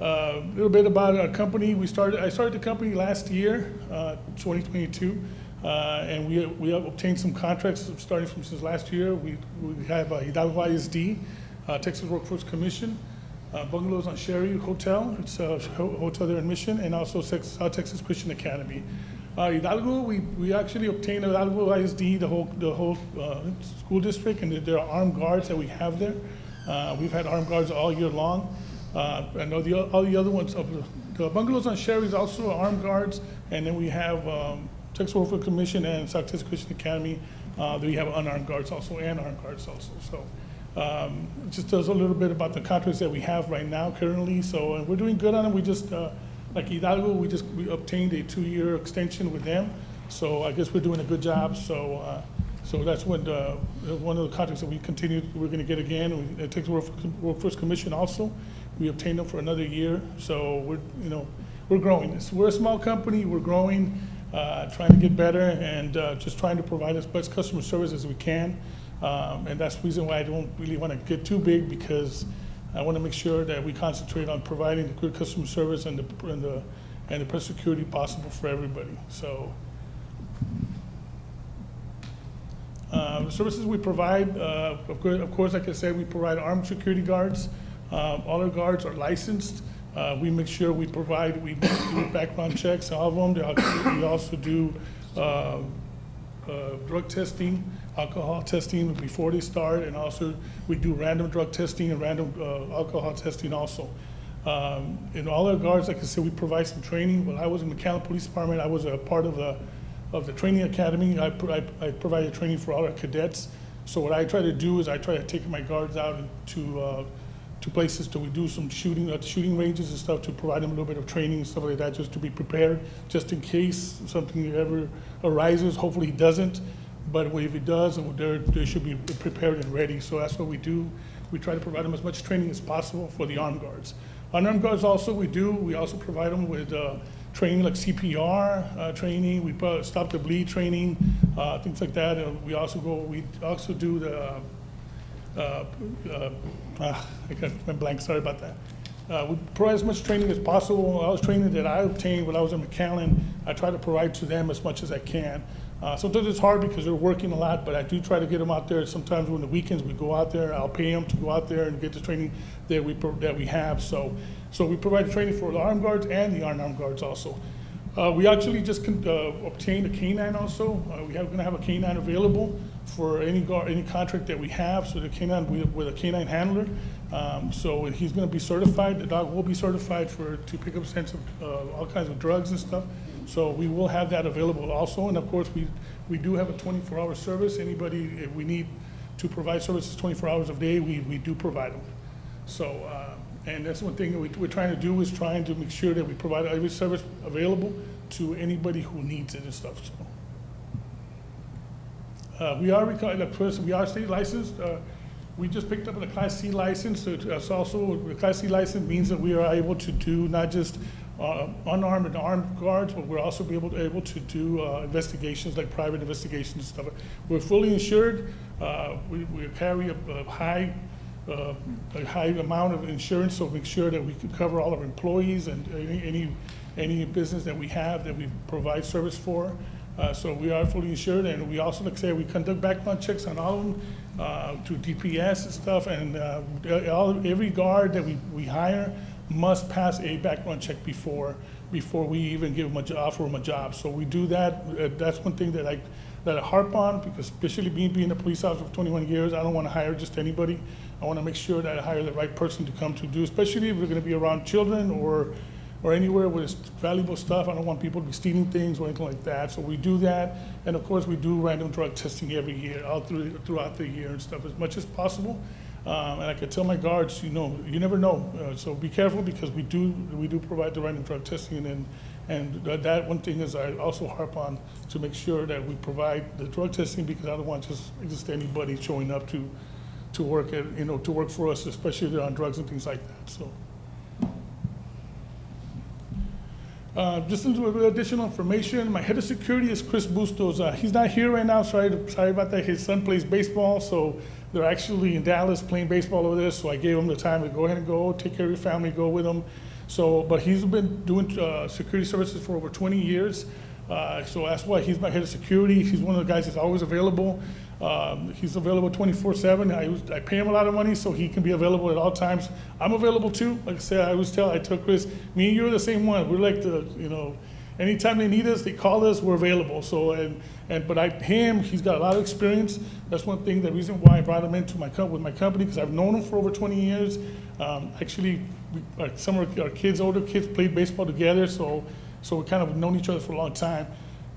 a little bit about our company. I started the company last year, 2022, and we have obtained some contracts starting from since last year. We have Hidalgo ISD, Texas Workforce Commission, Bungalows on Sherry Hotel. It's a hotel there in Mission, and also South Texas Christian Academy. Hidalgo, we actually obtained Hidalgo ISD, the whole school district, and there are armed guards that we have there. We've had armed guards all year long. I know all the other ones, the Bungalows on Sherry is also armed guards, and then we have Texas Workforce Commission and South Texas Christian Academy. We have unarmed guards also and armed guards also. So. Just tells a little bit about the contracts that we have right now currently. So we're doing good on them. We just, like Hidalgo, we obtained a 2-year extension with them. So I guess we're doing a good job. So so that's one of the contracts that we're going to get again. It takes Workforce Commission also. We obtained them for another year. So we're growing. We're a small company. We're growing, trying to get better, and just trying to provide as much customer service as we can. And that's the reason why I don't really want to get too big, because I want to make sure that we concentrate on providing the good customer service and the best security possible for everybody. So the services we provide, of course, like I said, we provide armed security guards. All our guards are licensed. We make sure we do background checks, all of them. We also do drug testing, alcohol testing before they start, and also we do random drug testing and random alcohol testing also. In all our guards, like I said, we provide some training. When I was in the McAllen Police Department, I was a part of the training academy. I provided training for all our cadets. So what I try to do is I try to take my guards out to places we do some shooting at shooting ranges and stuff, to provide them a little bit of training and stuff like that, just to be prepared, just in case something ever arises. Hopefully it doesn't, but if it does, they should be prepared and ready. So that's what we do. We try to provide them as much training as possible for the armed guards. Unarmed guards also we also provide them with training like CPR training. We stop the bleed training, things like that. And we also do the I went blank, sorry about that. We provide as much training as possible. All the training that I obtained when I was in McAllen, I try to provide to them as much as I can. Sometimes it's hard because they're working a lot, but I do try to get them out there. Sometimes on the weekends we go out there, I'll pay them to go out there and get the training that we have. So we provide training for the armed guards and the unarmed guards also. We actually just obtained a canine also. We're going to have a canine available for any contract that we have. So the canine with a canine handler. So he's going to be certified. The dog will be certified to pick up sense of all kinds of drugs and stuff. So we will have that available also. And of course, we do have a 24-hour service. Anybody, if we need to provide services 24 hours a day, we do provide them. So, and that's one thing that we're trying to do, is trying to make sure that we provide every service available to anybody who needs it and stuff. So, we are state licensed. We just picked up a Class C license. So it's also, the Class C license means that we are able to do not just unarmed and armed guards, but we're also able to do investigations, like private investigations and stuff. We're fully insured. We carry a high amount of insurance, so make sure that we can cover all our employees and any business that we have that we provide service for. So we are fully insured, and we also, like I say, we conduct background checks on all of them through DPS and stuff, and every guard that we hire must pass a background check before we even give them offer them a job. So we do that. That's one thing that I harp on, because especially being a police officer for 21 years, I don't want to hire just anybody. I want to make sure that I hire the right person to come to do, especially if we're going to be around children or anywhere where there's valuable stuff. I don't want people to be stealing things or anything like that. So we do that. And of course, we do random drug testing every year, throughout the year and stuff, as much as possible. And I can tell my guards, you never know. So be careful, because we do provide the random drug testing. And that one thing is I also harp on to make sure that we provide the drug testing, because I don't want just anybody showing up to work to work for us, especially if they're on drugs and things like that. So. Just a little additional information. My head of security is Chris Bustos. He's not here right now. Sorry about that. His son plays baseball, so they're actually in Dallas playing baseball over there. So I gave him the time to go ahead and go take care of your family, go with him. So, but he's been doing security services for over 20 years. So that's why he's my head of security. He's one of the guys that's always available. He's available 24/7. I pay him a lot of money so he can be available at all times. I'm available too. Like I said, I tell Chris, me and you are the same one. We're like anytime they need us, they call us, we're available. So, he's got a lot of experience. That's one thing, the reason why I brought him into with my company, because I've known him for over 20 years. Actually, some of our older kids played baseball together, so we kind of known each other for a long time.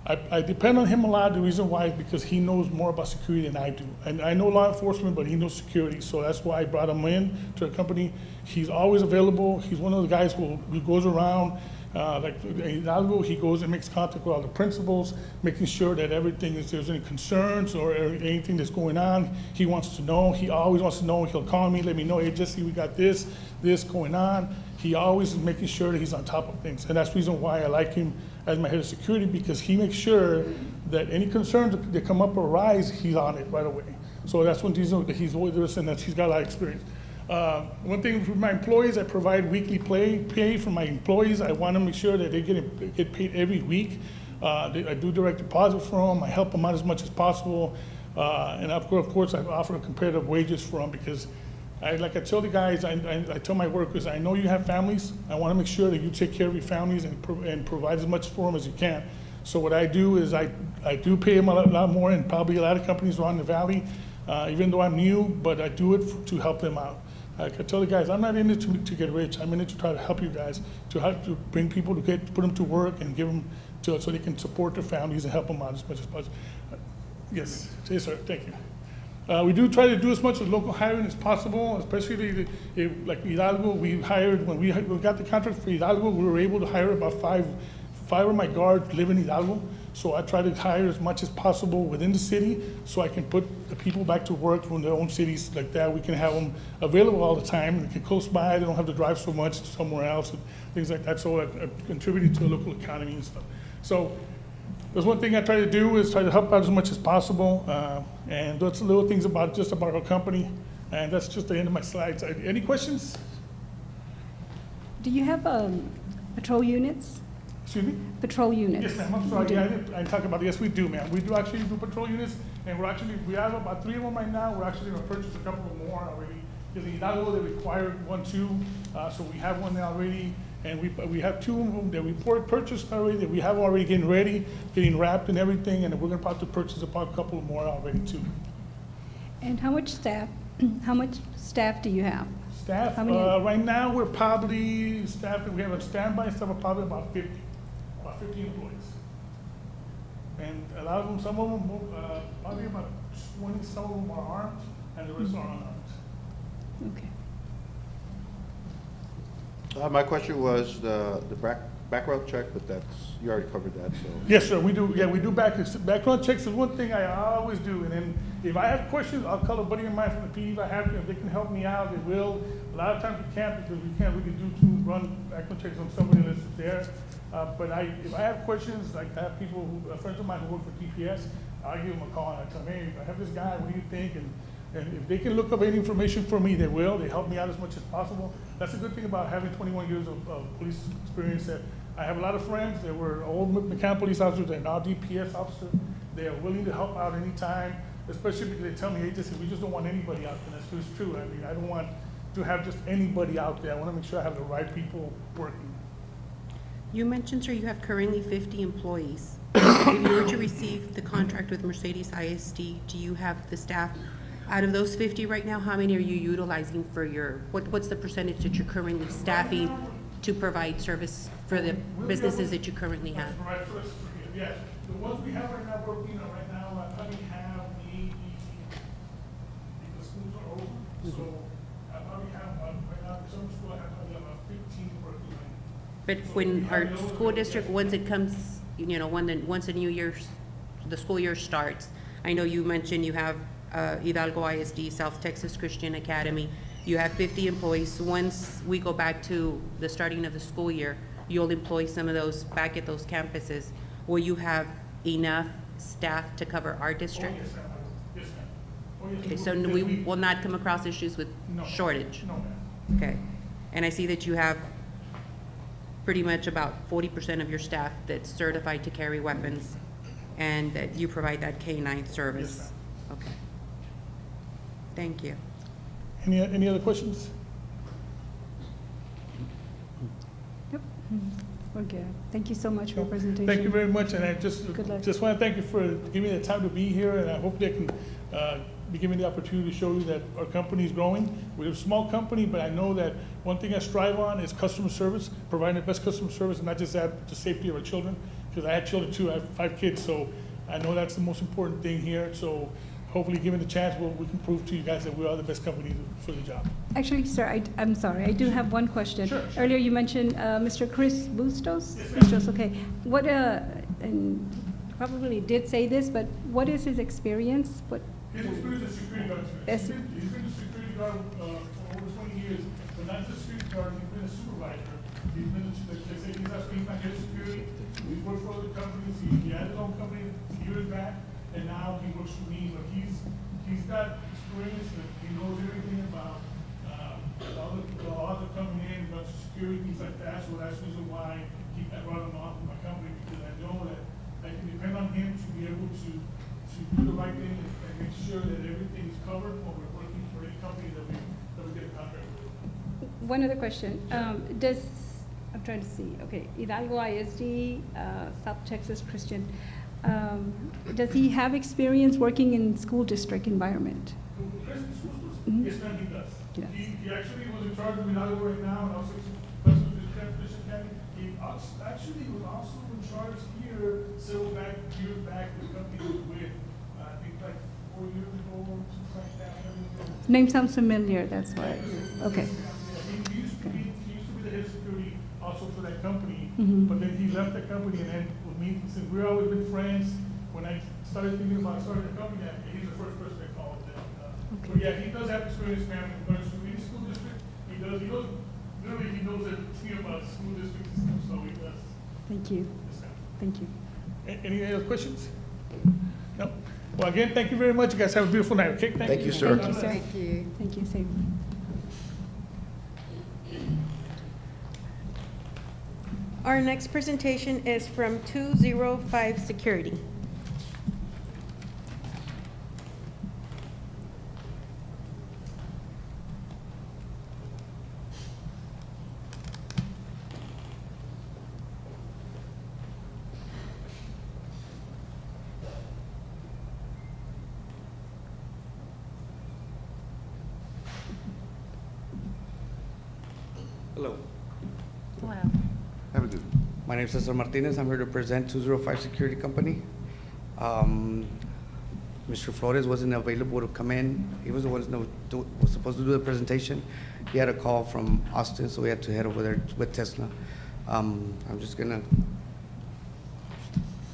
I depend on him a lot. The reason why is because he knows more about security than I do. And I know law enforcement, but he knows security. So that's why I brought him in to the company. He's always available. He's one of the guys who goes around, he goes and makes contact with all the principals, making sure that everything, if there's any concerns or anything that's going on, he wants to know. He always wants to know. He'll call me, let me know, hey, Jesse, we got this going on. He always is making sure that he's on top of things. And that's the reason why I like him as my head of security, because he makes sure that any concerns that come up or arise, he's on it right away. So that's when he's always with us, and he's got a lot of experience. One thing for my employees, I provide weekly pay for my employees. I want to make sure that they get paid every week. I do direct deposit for them. I help them out as much as possible. And of course, I offer competitive wages for them, because I tell the guys, I tell my workers, I know you have families. I want to make sure that you take care of your families and provide as much for them as you can. So what I do is I do pay them a lot more, and probably a lot of companies around the valley, even though I'm new, but I do it to help them out. I tell the guys, I'm not in it to get rich. I'm in it to try to help you guys, to bring people to put them to work and give them so they can support their families and help them out as much as possible. Yes, sir, thank you. We do try to do as much as local hiring as possible, especially like Hidalgo. We hired, when we got the contract for Hidalgo, we were able to hire about five of my guards live in Hidalgo. So I try to hire as much as possible within the city, so I can put the people back to work from their own cities like that. We can have them available all the time. They can close by. They don't have to drive so much to somewhere else and things like that. So I contributed to the local economy and stuff. So there's one thing I try to do is try to help out as much as possible. And that's little things about our company. And that's just the end of my slides. Any questions? Do you have patrol units? Excuse me? Patrol units. Yes, ma'am. I'm sorry. I didn't talk about it. Yes, we do, ma'am. We do actually do patrol units, and we have about 3 of them right now. We're actually going to purchase a couple of more already. Because in Hidalgo, they required 1, 2, so we have one already. And we have 2 of them that we purchased already, that we have already getting ready, getting wrapped and everything, and we're going to probably purchase about a couple of more already too. And how much staff do you have? Staff, how many? Right now we're probably staff that we have on standby staff are probably about 50 employees. And a lot of them, some of them, probably about 20, some of them are armed, and the rest are unarmed. Okay. My question was the background check, but that's, you already covered that, so. Yes, sir, we do, yeah, we do background checks is one thing I always do, and then if I have questions, I'll call a buddy of mine from the PD if I have to, if they can help me out, they will. A lot of times we can't because we can't really run background checks on somebody unless it's there. But if I have questions, like I have people friends of mine who work for DPS, I'll give them a call and I tell them, hey, I have this guy, what do you think? And if they can look up any information for me, they will. They help me out as much as possible. That's a good thing about having 21 years of police experience, that I have a lot of friends that were old McCann police officers and now DPS officers. They are willing to help out anytime, especially because they tell me, hey, we just don't want anybody out there. That's just true. I mean, I don't want to have just anybody out there. I want to make sure I have the right people working. You mentioned, sir, you have currently 50 employees. If you were to receive the contract with Mercedes ISD, do you have the staff? Out of those 50 right now, how many are you utilizing for your, what's the percentage that you're currently staffing to provide service for the businesses that you currently have? Right, yes. The ones we have right now working right now, I probably have 80, the schools are over. So I probably have, right now, some school I have probably about 15 working right now. But when our school district, once it comes, once the new year, the school year starts, I know you mentioned you have Hidalgo ISD, South Texas Christian Academy, you have 50 employees. Once we go back to the starting of the school year, you'll employ some of those back at those campuses. Will you have enough staff to cover our district? Oh, yes, ma'am. Yes, ma'am. Oh, yes, Okay, so we will not come across issues with shortage? No, ma'am. Okay. And I see that you have pretty much about 40% of your staff that's certified to carry weapons and that you provide that K-9 service? Yes, okay. Thank you. Any other questions? Yep. We're good. Thank you so much for your presentation. Thank you very much, and I Good luck. just want to thank you for giving me the time to be here, and I hope they can be given the opportunity to show you that our company is growing. We're a small company, but I know that one thing I strive on is customer service, providing the best customer service, and not just that, the safety of our children, because I have children too. I have 5 kids, so I know that's the most important thing here. So hopefully, given the chance, we can prove to you guys that we are the best company for the job. Actually, sir, I'm sorry. I do have one question. Sure. Earlier, you mentioned Mr. Chris Bustos? Yes, ma'am. Bustos, okay. What, and probably did say this, but what is his experience? What? His experience is security guard experience. He's been a security guard for over 20 years, but not just security guard, he's been a supervisor. He's been, he's not head security. He's worked for other companies. He had his own company years back, and now he works for me. But he's got experience, and he knows everything about all the laws that coming in, about security, things like that. So that's the reason why I brought him on to my company, because I know that I can depend on him to be able to do the right thing and make sure that everything is covered when we're working for any company that we get a contract with. One other question. I'm trying to see, okay, Hidalgo ISD, South Texas Christian, does he have experience working in school district environment? Yes, ma'am, he does. Yes. He actually was in charge of Hidalgo right now, and also Christian Academy. He actually was also in charge here several years back with the company he was with, I think like 4 years ago, something like that. Name sounds familiar, that's why. Okay. He used to be the head of security also for that company, Mhm. but then he left the company, and then with me, since we've always been friends, when I started thinking about starting the company, he's the first person I called. But yeah, he does have experience, ma'am, in regards to any school district. He knows everything about school districts and stuff, so he does. Thank you. Yes, ma'am. Thank you. Any other questions? No? Well, again, thank you very much. You guys have a beautiful night, okay? Thank you, sir. Thank you, sir. Thank you, same. Our next presentation is from 205 Security. Hello. Hello. Have a good. My name is Cesar Martinez. I'm here to present 205 Security Company. Mr. Flores wasn't available to come in. He was the one who was supposed to do the presentation. He had a call from Austin, so we had to head over there with Tesla. I'm just gonna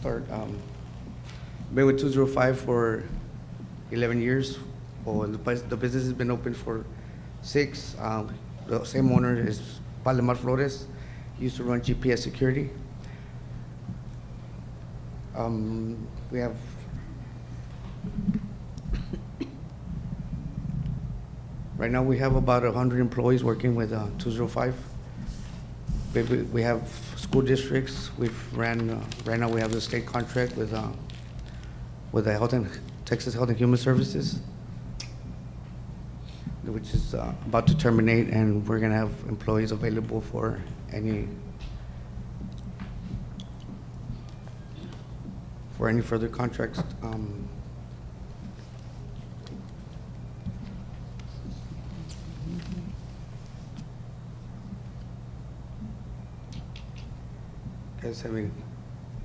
start. Been with 205 for 11 years. Well, the business has been open for 6. The same owner is Palomar Flores. He used to run GPS security. We have right now we have about 100 employees working with 205. We have school districts. We've ran right now we have the state contract with the Texas Health and Human Services, which is about to terminate, and we're gonna have employees available for any further contracts.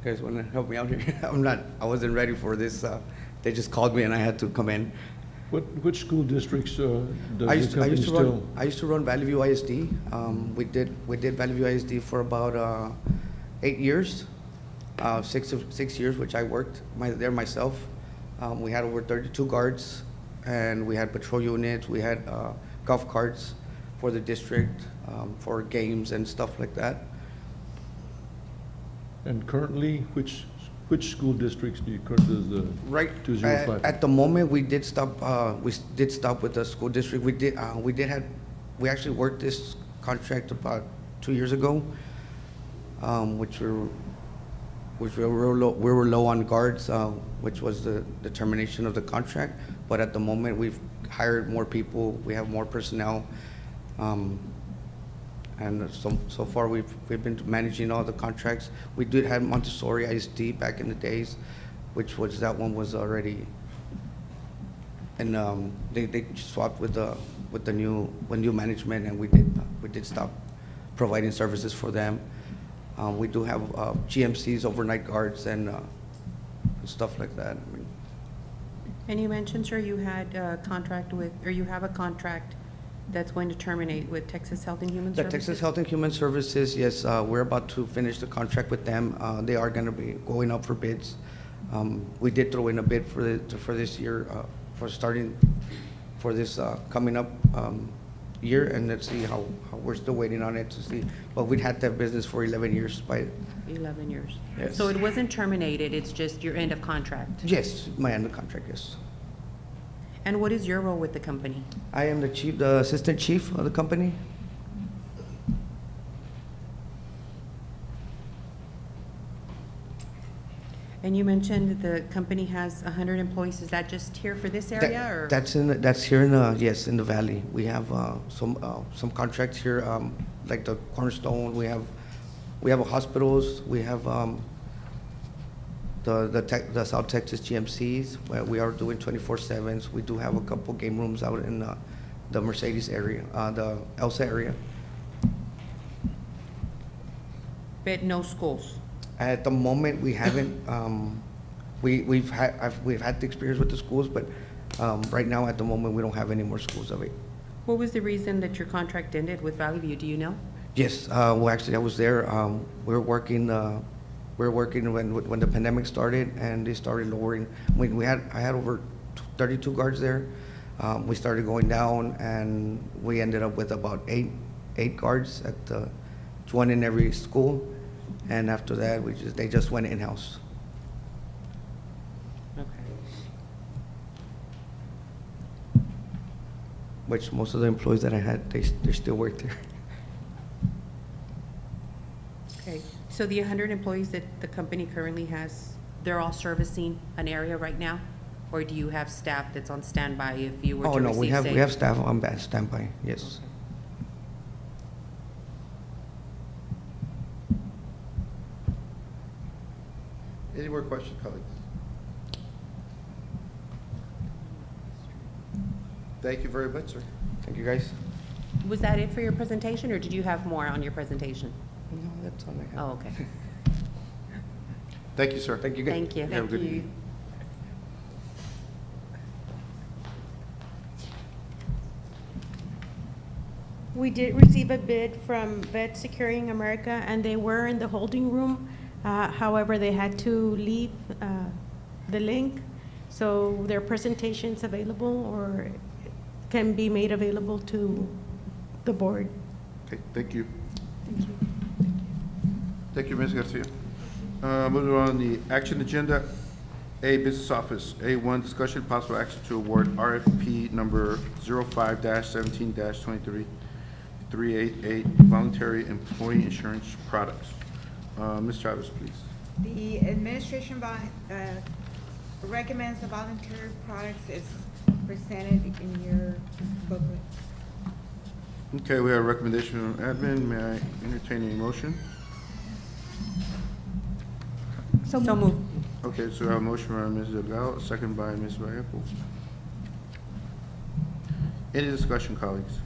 Guys want to help me out here? I wasn't ready for this. They just called me and I had to come in. Which school districts does I the company still? I used to run Valley View ISD. We did Valley View ISD for about 8 years, 6 years, which I worked there myself. We had over 32 guards, and we had patrol units. We had golf carts for the district, for games and stuff like that. And currently, which school districts do you does the Right. 205? At the moment, we did stop. We did stop with the school district. We actually worked this contract about 2 years ago, which we were low on guards, which was the termination of the contract. But at the moment, we've hired more people. We have more personnel. And so far, we've been managing all the contracts. We did have Montessori ISD back in the days, that one was already, and they swapped with the new management, and we did stop providing services for them. We do have GMCs, overnight guards, and stuff like that. And you mentioned, sir, you had a contract with, or you have a contract that's going to terminate with Texas Health and Human Services? The Texas Health and Human Services, yes, we're about to finish the contract with them. They are going to be going up for bids. We did throw in a bid for this year, for this coming up year, and let's see how we're still waiting on it to see. But we'd had that business for 11 years. 11 years. Yes. So it wasn't terminated, it's just your end of contract? Yes, my end of contract, yes. And what is your role with the company? I am the assistant chief of the company. And you mentioned the company has 100 employees. Is that just here for this area, or? That's here in the valley. We have some contracts here, like the Cornerstone. We have hospitals. We have the South Texas GMCs, where we are doing 24/7s. We do have a couple game rooms out in the Mercedes area, the Elsa area. But no schools? At the moment, we haven't. We've had the experience with the schools, but right now, at the moment, we don't have any more schools of it. What was the reason that your contract ended with Valley View? Do you know? Yes. Well, actually, I was there. We were working when the pandemic started, and they started lowering. I had over 32 guards there. We started going down, and we ended up with about eight guards at one in every school. And after that, they just went in-house. Okay. Which most of the employees that I had, they still work there. Okay. So the 100 employees that the company currently has, they're all servicing an area right now? Or do you have staff that's on standby if you were to receive? Oh, no, we have staff on standby, yes. Okay. Any more questions, colleagues? Thank you very much, sir. Thank you, guys. Was that it for your presentation, or did you have more on your presentation? No, that's all I have. Oh, okay. Thank you, sir. Thank you, guys. Thank you. Have a good evening. We did receive a bid from Vet Securing America, and they were in the holding room. However, they had to leave the link, so their presentation's available or can be made available to the board. Okay, thank you. Thank you. Thank you, Ms. Garcia. Moving on, the action agenda, A, Business Office. A1, discussion, possible action to award RFP number 05-17-23, 388, voluntary employee insurance products. Ms. Chavez, please. The administration recommends the voluntary products as presented in your booklet. Okay, we have a recommendation from admin. May I entertain a motion? So moved. Okay, so we have a motion by Ms. Delgado, a second by Ms. Vallejo. Any discussion, colleagues?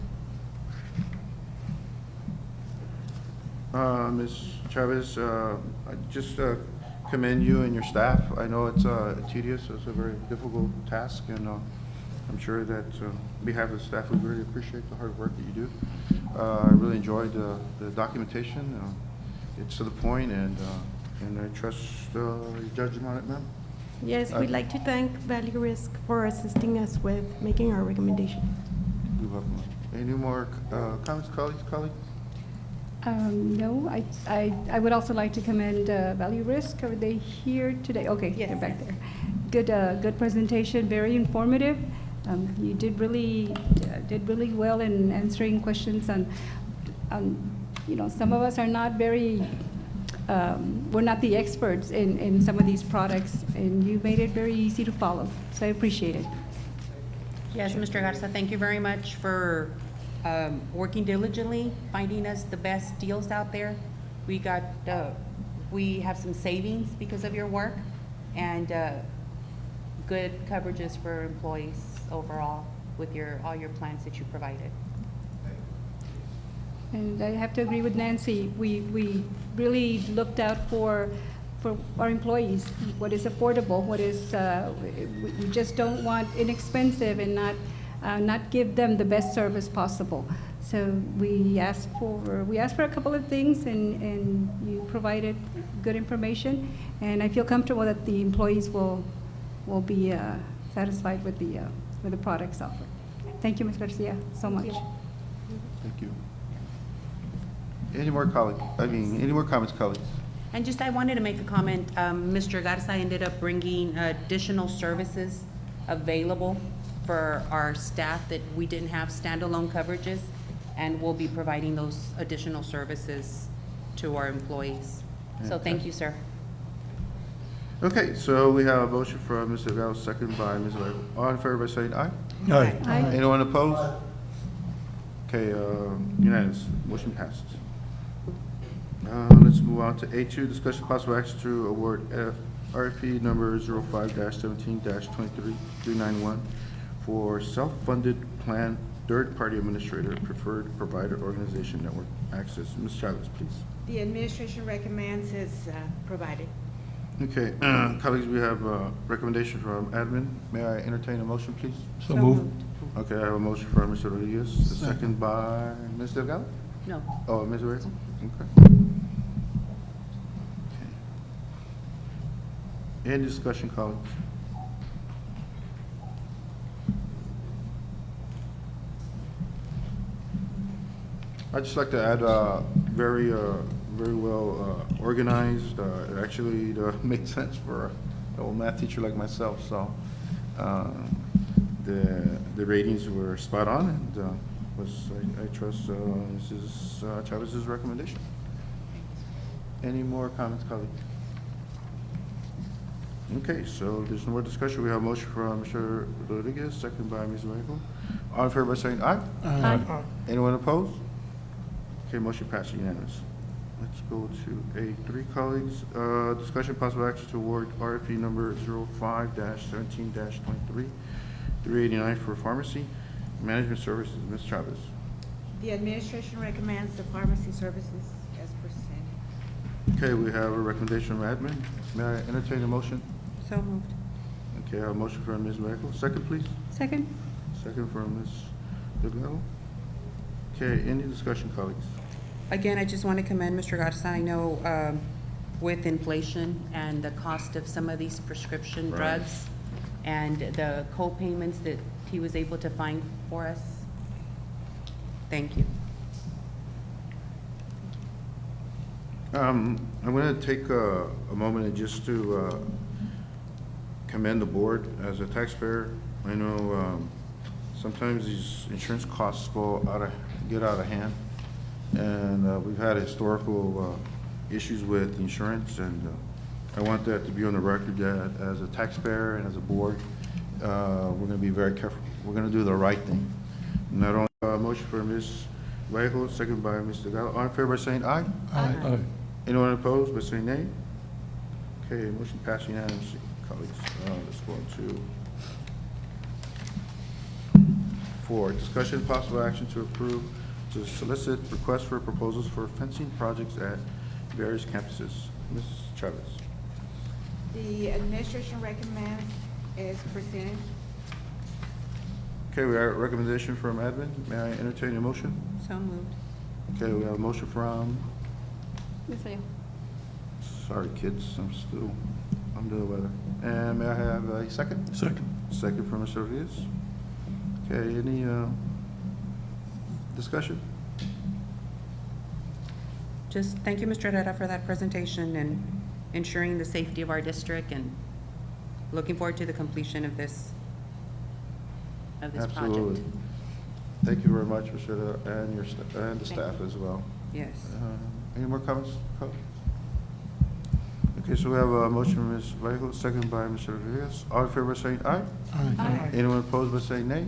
Ms. Chavez, I just commend you and your staff. I know it's tedious, it's a very difficult task, and I'm sure that on behalf of the staff, we really appreciate the hard work that you do. I really enjoyed the documentation. It's to the point, and I trust your judgment on it, ma'am. Yes, we'd like to thank Valley Risk for assisting us with making our recommendation. You're welcome. Any more comments, colleagues? No, I would also like to commend Value Risk. Are they here today? Okay, Yes. they're back there. Good presentation, very informative. You did really well in answering questions on, some of us are not very, we're not the experts in some of these products, and you made it very easy to follow, so I appreciate it. Yes, Mr. Garza, thank you very much for working diligently, finding us the best deals out there. We have some savings because of your work, and good coverages for employees overall with all your plans that you provided. And I have to agree with Nancy. We really looked out for our employees, what is affordable, what is, we just don't want inexpensive and not give them the best service possible. So we asked for a couple of things, and you provided good information, and I feel comfortable that the employees will be satisfied with the products offered. Thank you, Ms. Garcia, so much. Thank you. Any more comments, colleagues? And I wanted to make a comment. Mr. Garza ended up bringing additional services available for our staff that we didn't have standalone coverages, and we'll be providing those additional services to our employees. So thank you, sir. Okay, so we have a motion from Ms. Delgado, second by Ms. Vallejo. All in favor by saying aye? Aye. Aye. Anyone opposed? Okay, unanimous, motion passes. Let's move on to A2, discussion possible action to award RFP number 05-17-23-391 for self-funded plan third-party administrator preferred provider organization network access. Ms. Chavez, please. The administration recommends as provided. Okay, colleagues, we have a recommendation from admin. May I entertain a motion, please? So moved. Okay, I have a motion from Mr. Rodriguez, a second by Ms. Delgado? No. Oh, Ms. Vallejo? Okay. Any discussion, colleagues? I'd just like to add, very well organized. It actually makes sense for an old math teacher like myself. So the ratings were spot on, and I trust Mrs. Chavez's recommendation. Any more comments, colleagues? Okay, so there's no more discussion. We have a motion from Mr. Rodriguez, second by Ms. Vallejo. All in favor by saying aye? Aye. Anyone opposed? Okay, motion passes unanimous. Let's go to A3, colleagues. Discussion possible action to award RFP number 05-17-23, 389 for pharmacy management services. Ms. Chavez. The administration recommends the pharmacy services as presented. Okay, we have a recommendation from admin. May I entertain a motion? So moved. Okay, I have a motion from Ms. Vallejo. Second, please. Second? Second from Ms. Delgado. Okay, any discussion, colleagues? Again, I just want to commend Mr. Garza. I know with inflation and the cost of some of these prescription Right. drugs and the co-payments that he was able to find for us. Thank you. I'm going to take a moment and just to commend the board. As a taxpayer, I know sometimes these insurance costs get out of hand, and we've had historical issues with insurance, and I want that to be on the record that as a taxpayer and as a board, we're going to be very careful. We're going to do the right thing. Not only motion for Ms. Vallejo, second by Mr. Gallo. All in favor by saying aye? Aye. Anyone opposed by saying nay? Okay, motion passed unanimously, colleagues. Let's go on to 4, discussion and possible action to approve to solicit requests for proposals for fencing projects at various campuses. Ms. Chavez. The administration recommends as presented. Okay, we have a recommendation from admin. May I entertain a motion? So moved. Okay, we have a motion from, Ms. Vallejo. sorry, kids, I'm under the weather. And may I have a second? Second. Second from Mr. Rodriguez. Okay, any discussion? Just thank you, Mr. Herrera, for that presentation and ensuring the safety of our district, and looking forward to the completion of this project. Absolutely. Thank you very much, Mr. Herrera, and and the staff as well. Yes. Any more comments? Okay, so we have a motion from Ms. Vallejo, second by Mr. Rodriguez. All in favor by saying aye? Aye. Anyone opposed by saying nay?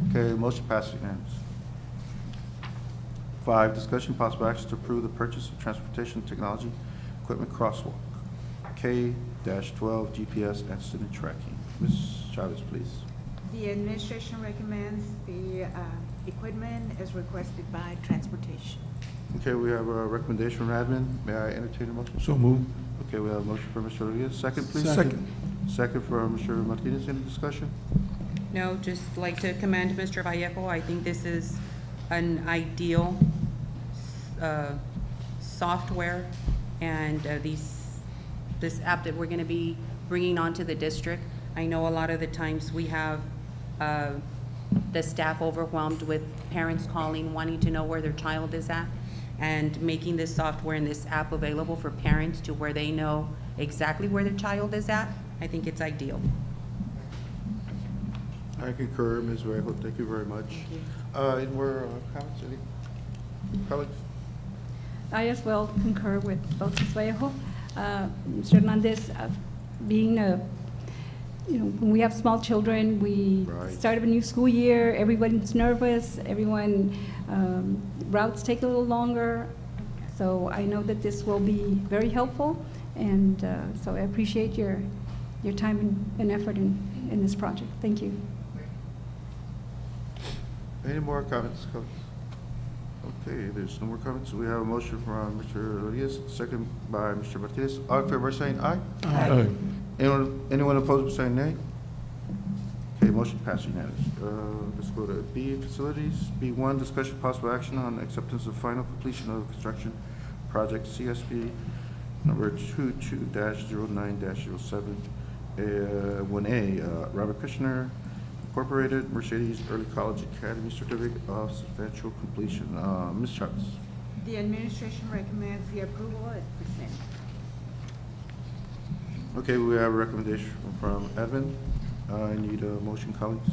Okay, motion passes unanimously. 5, discussion possible action to approve the purchase of transportation technology equipment crosswalk, K-12 GPS and student tracking. Ms. Chavez, please. The administration recommends the equipment as requested by transportation. Okay, we have a recommendation from admin. May I entertain a motion? So moved. Okay, we have a motion from Mr. Rodriguez. Second, please. Second. Second from Mr. Martinez. Any discussion? No, just like to commend Mr. Vallejo. I think this is an ideal software, and this app that we're going to be bringing onto the district. I know a lot of the times we have the staff overwhelmed with parents calling, wanting to know where their child is at, and making this software and this app available for parents to where they know exactly where their child is at. I think it's ideal. I concur, Ms. Vallejo. Thank you very much. Any more comments? Any colleagues? I as well concur with both Ms. Vallejo. Mr. Hernandez, being when we have small children, we start a new school year, everyone's nervous, routes take a little longer. So I know that this will be very helpful, and so I appreciate your time and effort in this project. Thank you. Any more comments, colleagues? Okay, there's no more comments. We have a motion from Mr. Rodriguez, second by Mr. Martinez. All in favor saying aye? Aye. Anyone opposed by saying nay? Okay, motion passed unanimous. Let's go to B, facilities. B1, discussion possible action on acceptance of final completion of construction project CSP number 22-09-07. 1A, Robert Kushner Incorporated, Mercedes Early College Academy Certificate of Substantial Completion. Ms. Chavez. The administration recommends the approval as presented. Okay, we have a recommendation from admin. I need a motion, colleagues.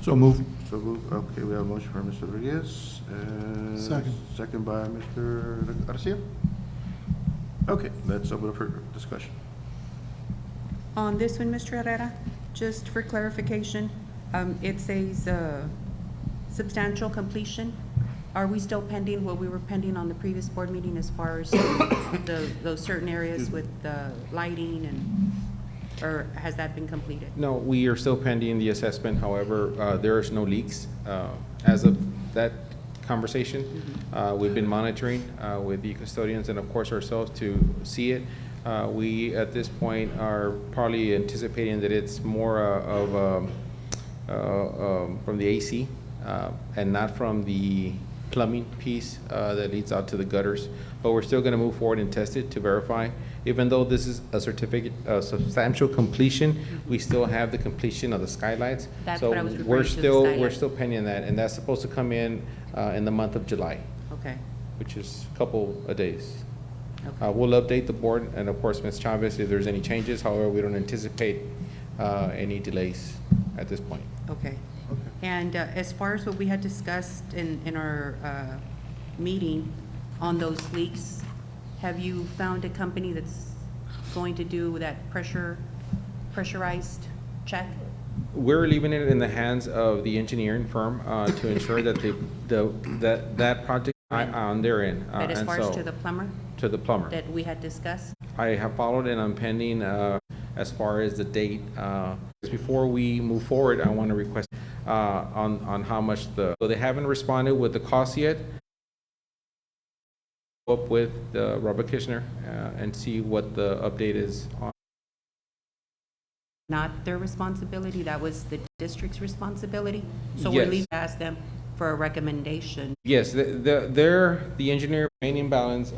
So moved. So moved. Okay, we have a motion from Mr. Rodriguez. Second. Second by Mr. Garcia. Okay, let's open up for discussion. On this one, Mr. Herrera, just for clarification, it says substantial completion. Are we still pending what we were pending on the previous board meeting as far as those certain areas with the lighting, or has that been completed? No, we are still pending the assessment. However, there is no leaks. As of that conversation, we've been monitoring with the custodians and of course ourselves to see it. We at this point are probably anticipating that it's more of from the AC, and not from the plumbing piece that leads out to the gutters. But we're still going to move forward and test it to verify. Even though this is a certificate of substantial completion, we still have the completion of the skylights. That's So what I was we're referring to, the still skylight. pending that, and that's supposed to come in the month of July, Okay, which is a couple of days. okay. We'll update the board and of course, Ms. Chavez, if there's any changes. However, we don't anticipate any delays at this point. Okay. And as far as what we had discussed in our meeting on those leaks, have you found a company that's going to do that pressurized check? We're leaving it in the hands of the engineering firm to ensure that that project on their end. But as and far as so- to the plumber To the plumber. that we had discussed? I have followed and I'm pending as far as the date. Before we move forward, I want to request on how much so they haven't responded with the cost yet. Up with Robert Kishner and see what the update is on. Not their responsibility, that was the district's responsibility? So we're Yes. leaving to ask them for a recommendation. Yes, the engineer remaining balance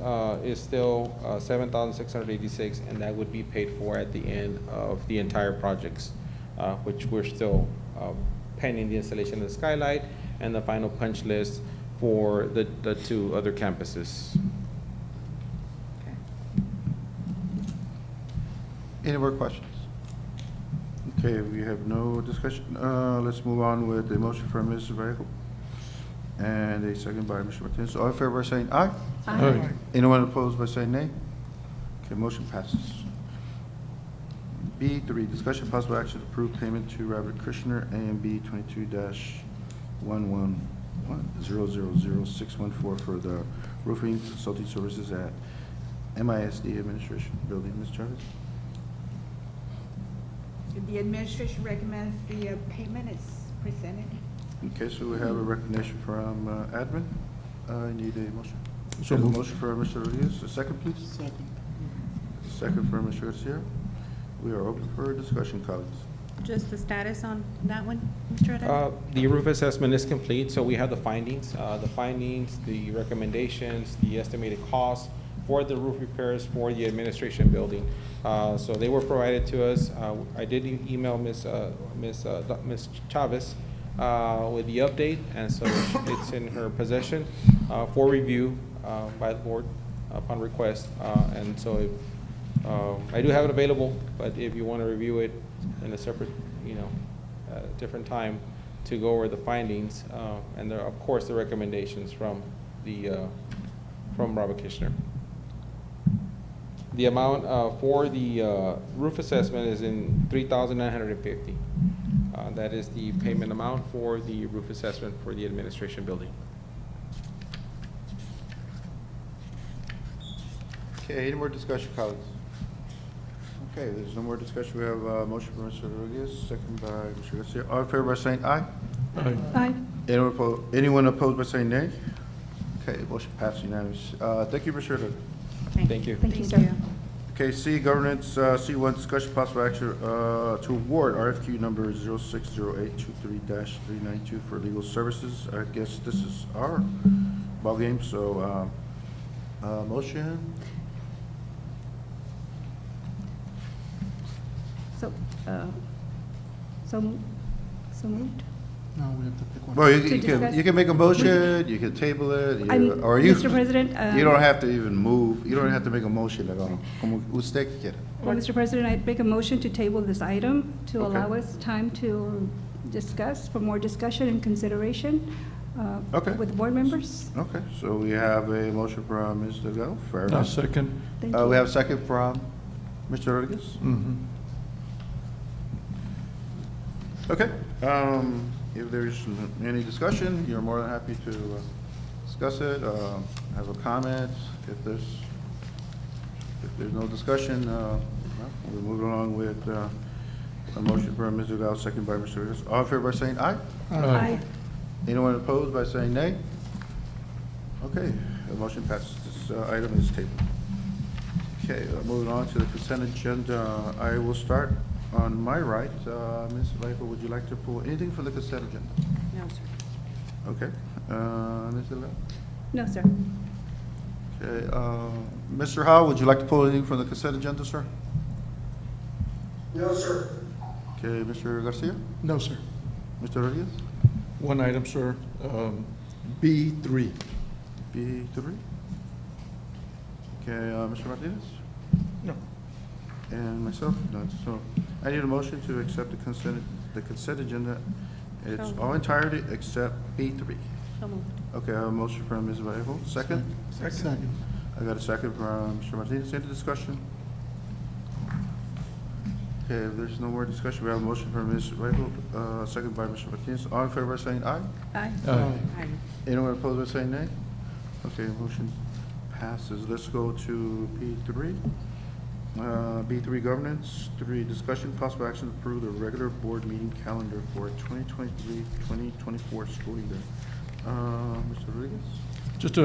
is still 7,686, and that would be paid for at the end of the entire projects, which we're still pending the installation of the skylight and the final punch list for the two other campuses. Any more questions? Okay, we have no discussion. Let's move on with the motion from Ms. Vallejo and a second by Mr. Martinez. All in favor by saying aye? Aye. Anyone opposed by saying nay? Okay, motion passes. B3, discussion possible action to approve payment to Robert Krishner, AMB 22-111000614 for the roofing consulting services at MISD Administration Building. Ms. Chavez? The administration recommends the payment is presented. Okay, so we have a recognition from admin. I need a motion. So Okay, moved. motion for Mr. Rodriguez, a second, please. Second for Mr. Garcia. We are open for discussion, colleagues. Just the status on that one, Mr. Adams? The roof assessment is complete, so we have the findings, the recommendations, the estimated costs for the roof repairs for the administration building. So they were provided to us. I did email Ms. Chavez with the update, and so it's in her possession for review by the board upon request. And so if, I do have it available, but if you want to review it in a separate, different time to go over the findings, and there, of course, the recommendations from Robert Kishner. The amount for the roof assessment is in $3,950. That is the payment amount for the roof assessment for the administration building. Okay, any more discussion, colleagues? Okay, there's no more discussion. We have a motion for Mr. Rodriguez, second by Mr. Garcia. All in favor by saying aye? Aye. Aye. Anyone opposed by saying nay? Okay, motion passed unanimous. Thank you, Mr. Rodriguez. Thank you. Thank you, sir. Okay, C, governance, C1, discussion possible action to award RFQ number 060823-392 for legal services. I guess this is our ballgame, so, motion? So, so moved? No, we have to pick one. Well, To you discuss? can make a motion, you can table it, or you. Mr. President, You don't have to even move, you don't have to make a motion at all. Como usted quiera. Well, Mr. President, I'd make a motion to table this item to Okay. allow us time to discuss, for more discussion and consideration Okay. with board members. Okay, so we have a motion from Ms. Delgado, fair I'll enough. second. Thank you. We have a second from Mr. Rodriguez. Mhm. Okay, if there's any discussion, you're more than happy to discuss it, have a comment. If there's no discussion, well, we'll move along with a motion from Ms. Delgado, second by Mr. Rodriguez. All in favor by saying aye? Aye. Anyone opposed by saying nay? Okay, the motion passes. This item is tabled. Okay, moving on to the consent agenda. I will start. On my right, Ms. Vallejo, would you like to pull anything from the consent agenda? No, sir. Okay. Ms. Avila? No, sir. Okay, Mr. Howe, would you like to pull anything from the consent agenda, sir? No, sir. Okay, Mr. Garcia? No, sir. Mr. Rodriguez? One item, sir, B3. B3? Okay, Mr. Martinez? No. And myself, none. So I need a motion to accept the consent agenda. It's So- all entirety except B3. So moved. Okay, I have a motion from Ms. Vallejo. Second? Second. I got a second from Mr. Martinez. Any discussion? Okay, if there's no more discussion, we have a motion from Ms. Vallejo, second by Mr. Martinez. All in favor by saying aye? Aye. Aye. Anyone opposed by saying nay? Okay, motion passes. Let's go to B3. B3 governance, 3 discussion, possible action to approve the regular board meeting calendar for 2023-2024 school year. Mr. Rodriguez? Just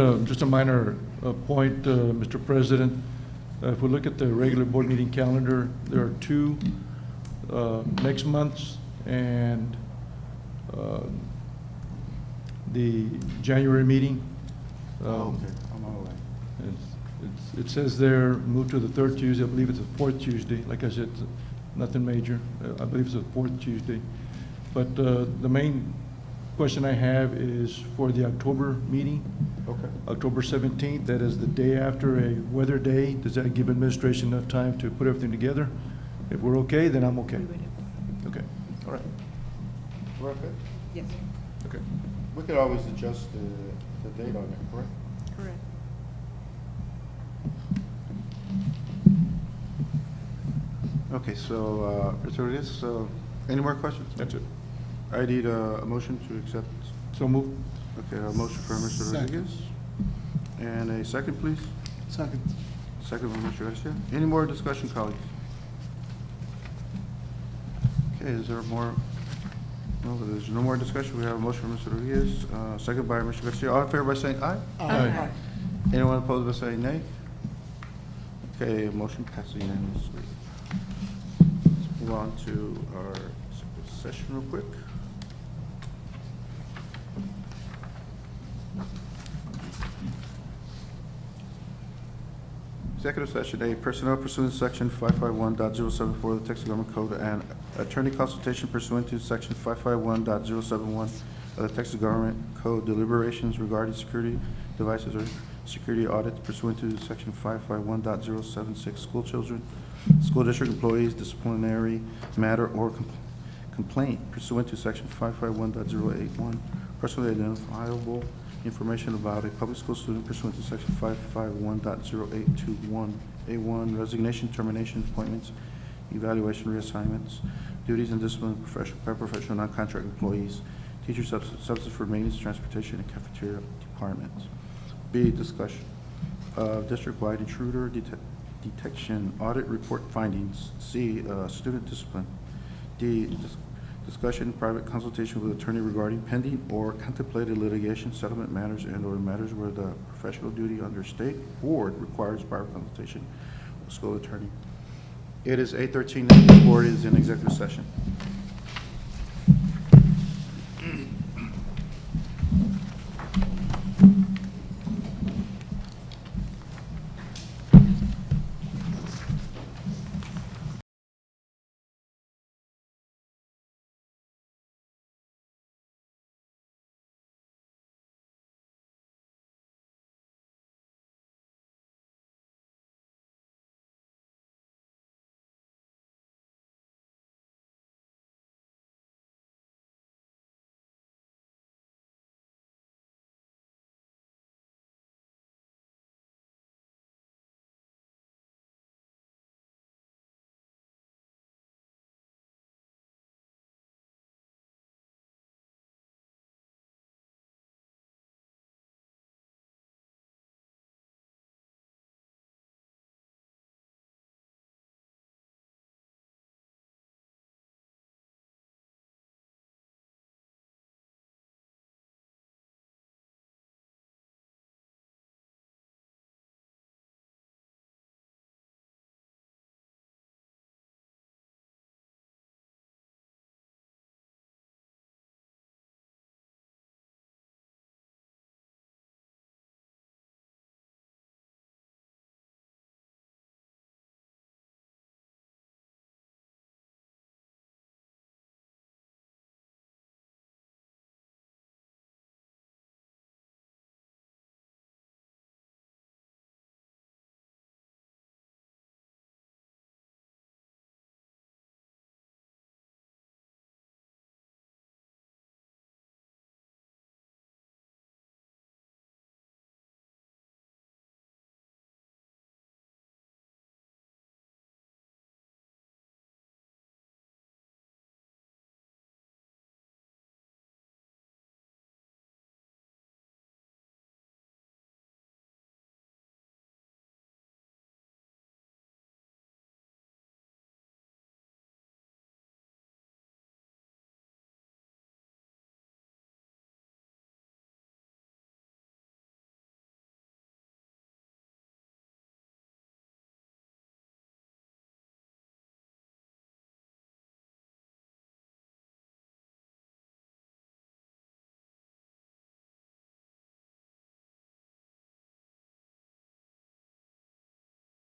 a minor point, Mr. President. If we look at the regular board meeting calendar, there are 2 next months, and the January meeting. Okay, I'm all right. It says there, move to the 3rd Tuesday. I believe it's the 4th Tuesday. Like I said, nothing major. I believe it's the 4th Tuesday. But the main question I have is for the October meeting. Okay. October 17th, that is the day after a weather day. Does that give administration enough time to put everything together? If we're okay, then I'm okay. Okay, all right, We're okay? Yes. okay. We could always adjust the date on it, correct? Correct. Okay, so, Mr. Rodriguez, so, any more questions? That's it. I need a motion to accept. So move. Okay, a motion for Mr. Second. Rodriguez. And a second, please. Second. Second from Mr. Garcia. Any more discussion, colleagues? Okay, is there more? No, there's no more discussion. We have a motion from Mr. Rodriguez, second by Mr. Garcia. All in favor by saying aye? Aye. Anyone opposed by saying nay? Okay, motion passes unanimously. Let's move on to our executive session real quick. Executive session A, personnel pursuant to section 551.074 of the Texas Government Code and attorney consultation pursuant to section 551.071 of the Texas Government Code, deliberations regarding security devices or security audits pursuant to section 551.076, school children, school district employees, disciplinary matter or complaint pursuant to section 551.081, personally identifiable information about a public school student pursuant to section 551.0821, A1, resignation, termination, appointments, evaluation, reassignments, duties and discipline of paraprofessional, non-contract employees, teacher substitutes for maintenance, transportation, and cafeteria departments. B, discussion of district-wide intruder detection audit report findings. C, student discipline. D, discussion, private consultation with attorney regarding pending or contemplated litigation, settlement matters, and/or matters where the professional duty under state board requires private consultation with school attorney. It is 8:13, and the board is in executive session.